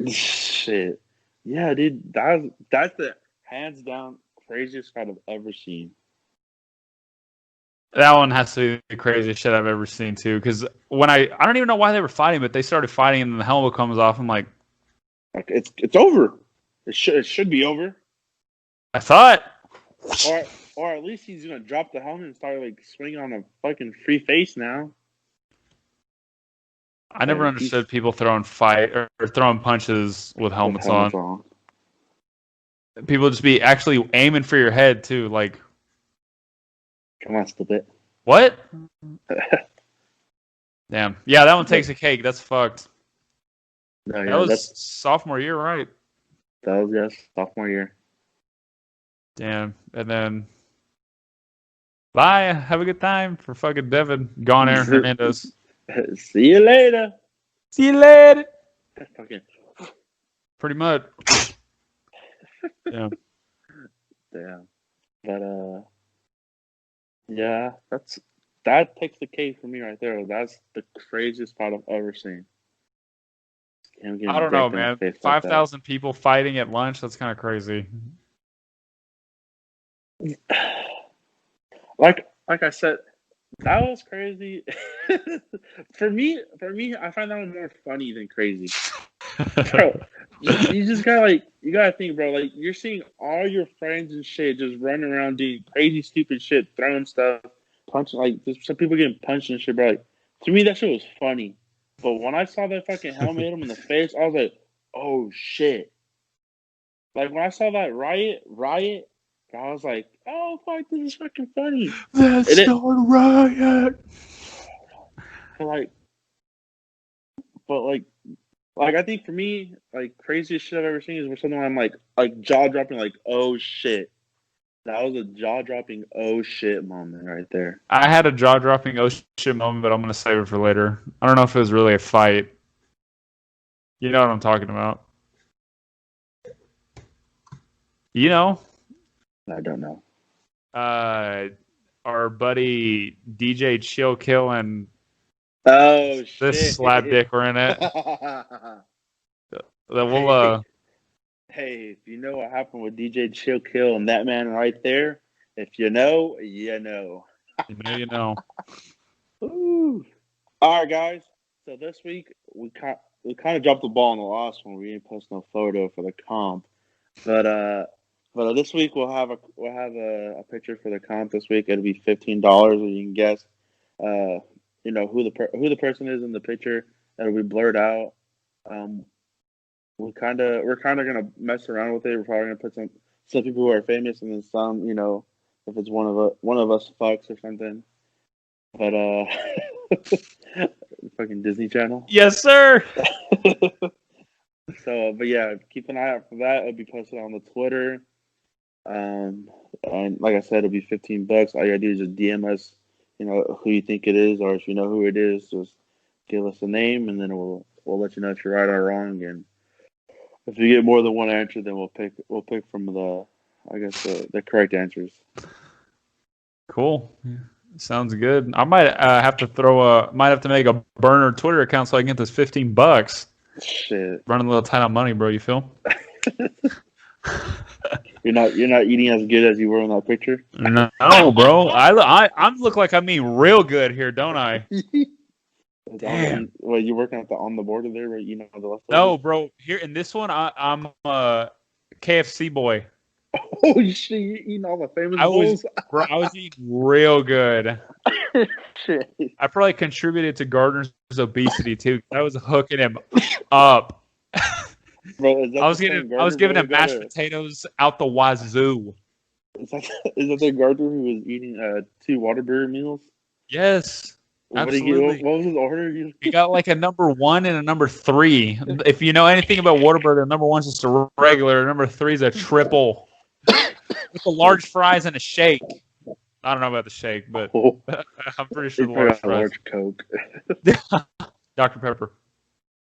Shit. Yeah, dude, that's the hands down craziest fight I've ever seen. That one has to be the craziest shit I've ever seen too. Because when I don't even know why they were fighting, but they started fighting, and then the helmet comes off. I'm like, it's over. It should be over. I thought. Or at least he's gonna drop the helmet and start like swinging on a fucking free face now. I never understood people throwing throwing punches with helmets on. People just be actually aiming for your head too. Like, come on, stupid. What? Damn. Yeah, that one takes a cake. That's fucked. No, that was sophomore year, right? That was sophomore year. Damn. And then bye. Have a good time for fucking Devin. Gone Aaron Hernandez. See you later. See you later. Fucking. Pretty much. Yeah. Damn. But yeah, that takes the cake for me right there. That's the craziest fight I've ever seen. I don't know, man. 5,000 people fighting at lunch. That's kind of crazy. Like I said, that was crazy. For me, I find that one more funny than crazy. Bro, you just gotta think, bro. Like you're seeing all your friends and shit just running around doing crazy, stupid shit, throwing stuff, punching. Like there's some people getting punched and shit. Bro, like to me, that shit was funny. But when I saw that fucking helmet hit him in the face, I was like, oh shit. Like when I saw that riot, I was like, oh fuck, this is fucking funny. That's not a riot. But I think for me, like craziest shit I've ever seen is where something I'm like jaw dropping, like oh shit. That was a jaw dropping oh shit moment right there. I had a jaw dropping oh shit moment, but I'm gonna save it for later. I don't know if it was really a fight. You know what I'm talking about. You know? I don't know. Our buddy DJ Chill Kill and this slab dick were in it. We'll Hey, if you know what happened with DJ Chill Kill and that man right there, if you know, you know. You know. Ooh. All right, guys. So this week we kind of dropped the ball in the last one. We didn't post no photo for the comp, but this week we'll have a picture for the comp. This week it'll be $15, and you can guess, who the person is in the picture. That'll be blurred out. We're kind of gonna mess around with it. We're probably gonna put some people who are famous, and then some, if it's one of us fucks or something. But fucking Disney Channel. Yes, sir. So, but yeah, keep an eye out for that. It'll be posted on the Twitter. And like I said, it'll be $15. All you gotta do is just DM us, who you think it is, or if you know who it is, just give us a name, and then we'll let you know if you're right or wrong. And if you get more than one answer, then we'll pick from the correct answers. Cool. Sounds good. I might have to make a burner Twitter account so I can get this $15. Shit, Running a little tight on money, bro. You feel? You're not eating as good as you were in that picture. No, bro. I look like I'm eating real good here, don't I? Damn. Well, you working on the border there, right? The leftovers? No, bro. Here in this one, I'm a KFC boy. Oh shit! You eating all the famous bowls? I was eating real good. Shit. I probably contributed to Gardner's obesity too. I was hooking him up. Bro, I was giving him mashed potatoes out the wazoo. Is that the Gardner who was eating 2 Whataburger meals? Yes, absolutely. What was his order? He got like a number 1 and a number 3. If you know anything about Whataburger, number 1's just a regular. Number 3 is a triple with the large fries and a shake. I don't know about the shake, but I'm pretty sure the large fries. Large Coke. Dr. Pepper.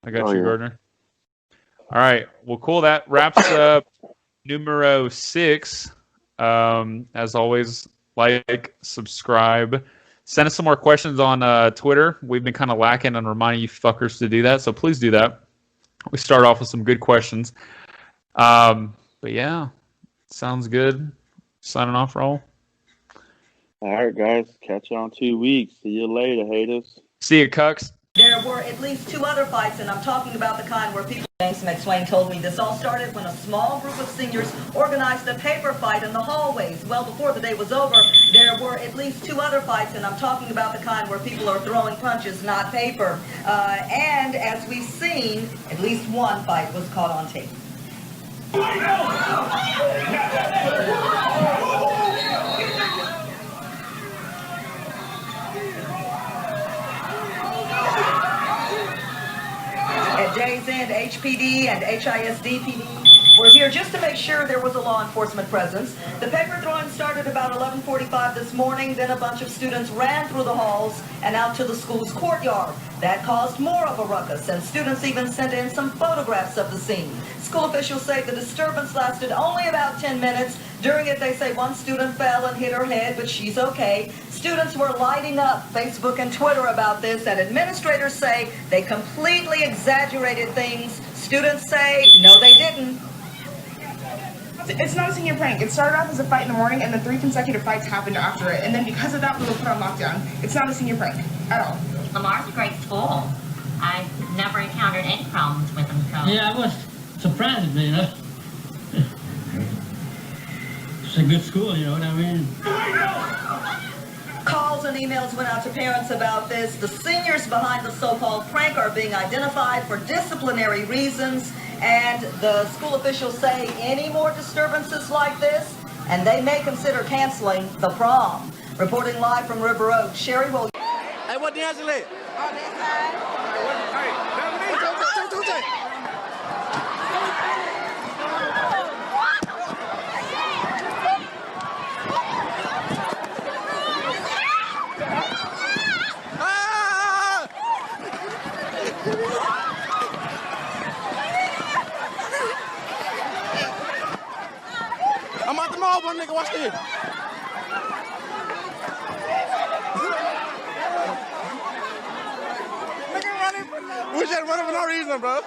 I got you, Gardner. All right. Well, cool. That wraps up numero 6. As always, like, subscribe. Send us some more questions on Twitter. We've been kind of lacking on reminding you fuckers to do that, so please do that. We start off with some good questions. But yeah, sounds good. Signing off, Raul. All right, guys. Catch you on 2 weeks. See you later, haters. See you, cucks. There were at least 2 other fights, and I'm talking about the kind where people... James McSwain told me this all started when a small group of seniors organized a paper fight in the hallways. Well, before the day was over, there were at least 2 other fights, and I'm talking about the kind where people are throwing punches, not paper. And as we've seen, at least 1 fight was caught on tape. At day's end, HPD and HISD PD were here just to make sure there was a law enforcement presence. The paper throwing started about 11:45 this morning. Then a bunch of students ran through the halls and out to the school's courtyard. That caused more of a ruckus, and students even sent in some photographs of the scene. School officials say the disturbance lasted only about 10 minutes. During it, they say 1 student fell and hit her head, but she's okay. Students were lighting up Facebook and Twitter about this, and administrators say they completely exaggerated things. Students say, no, they didn't. It's not a senior prank. It started off as a fight in the morning, and then 3 consecutive fights happened after it. And then because of that, we were put on lockdown. It's not a senior prank at all. Lamar's a great school. I've never encountered any problems with them. So. Yeah, I was surprised, It's a good school, you know what I mean? Calls and emails went out to parents about this. The seniors behind the so-called prank are being identified for disciplinary reasons, and the school officials say any more disturbances like this, and they may consider canceling the prom. Reporting live from River Oaks, Sherry Williams. Hey, what dance is it? On this side. I'm out the mall, one nigga, watch this. We just running for no reason, bro.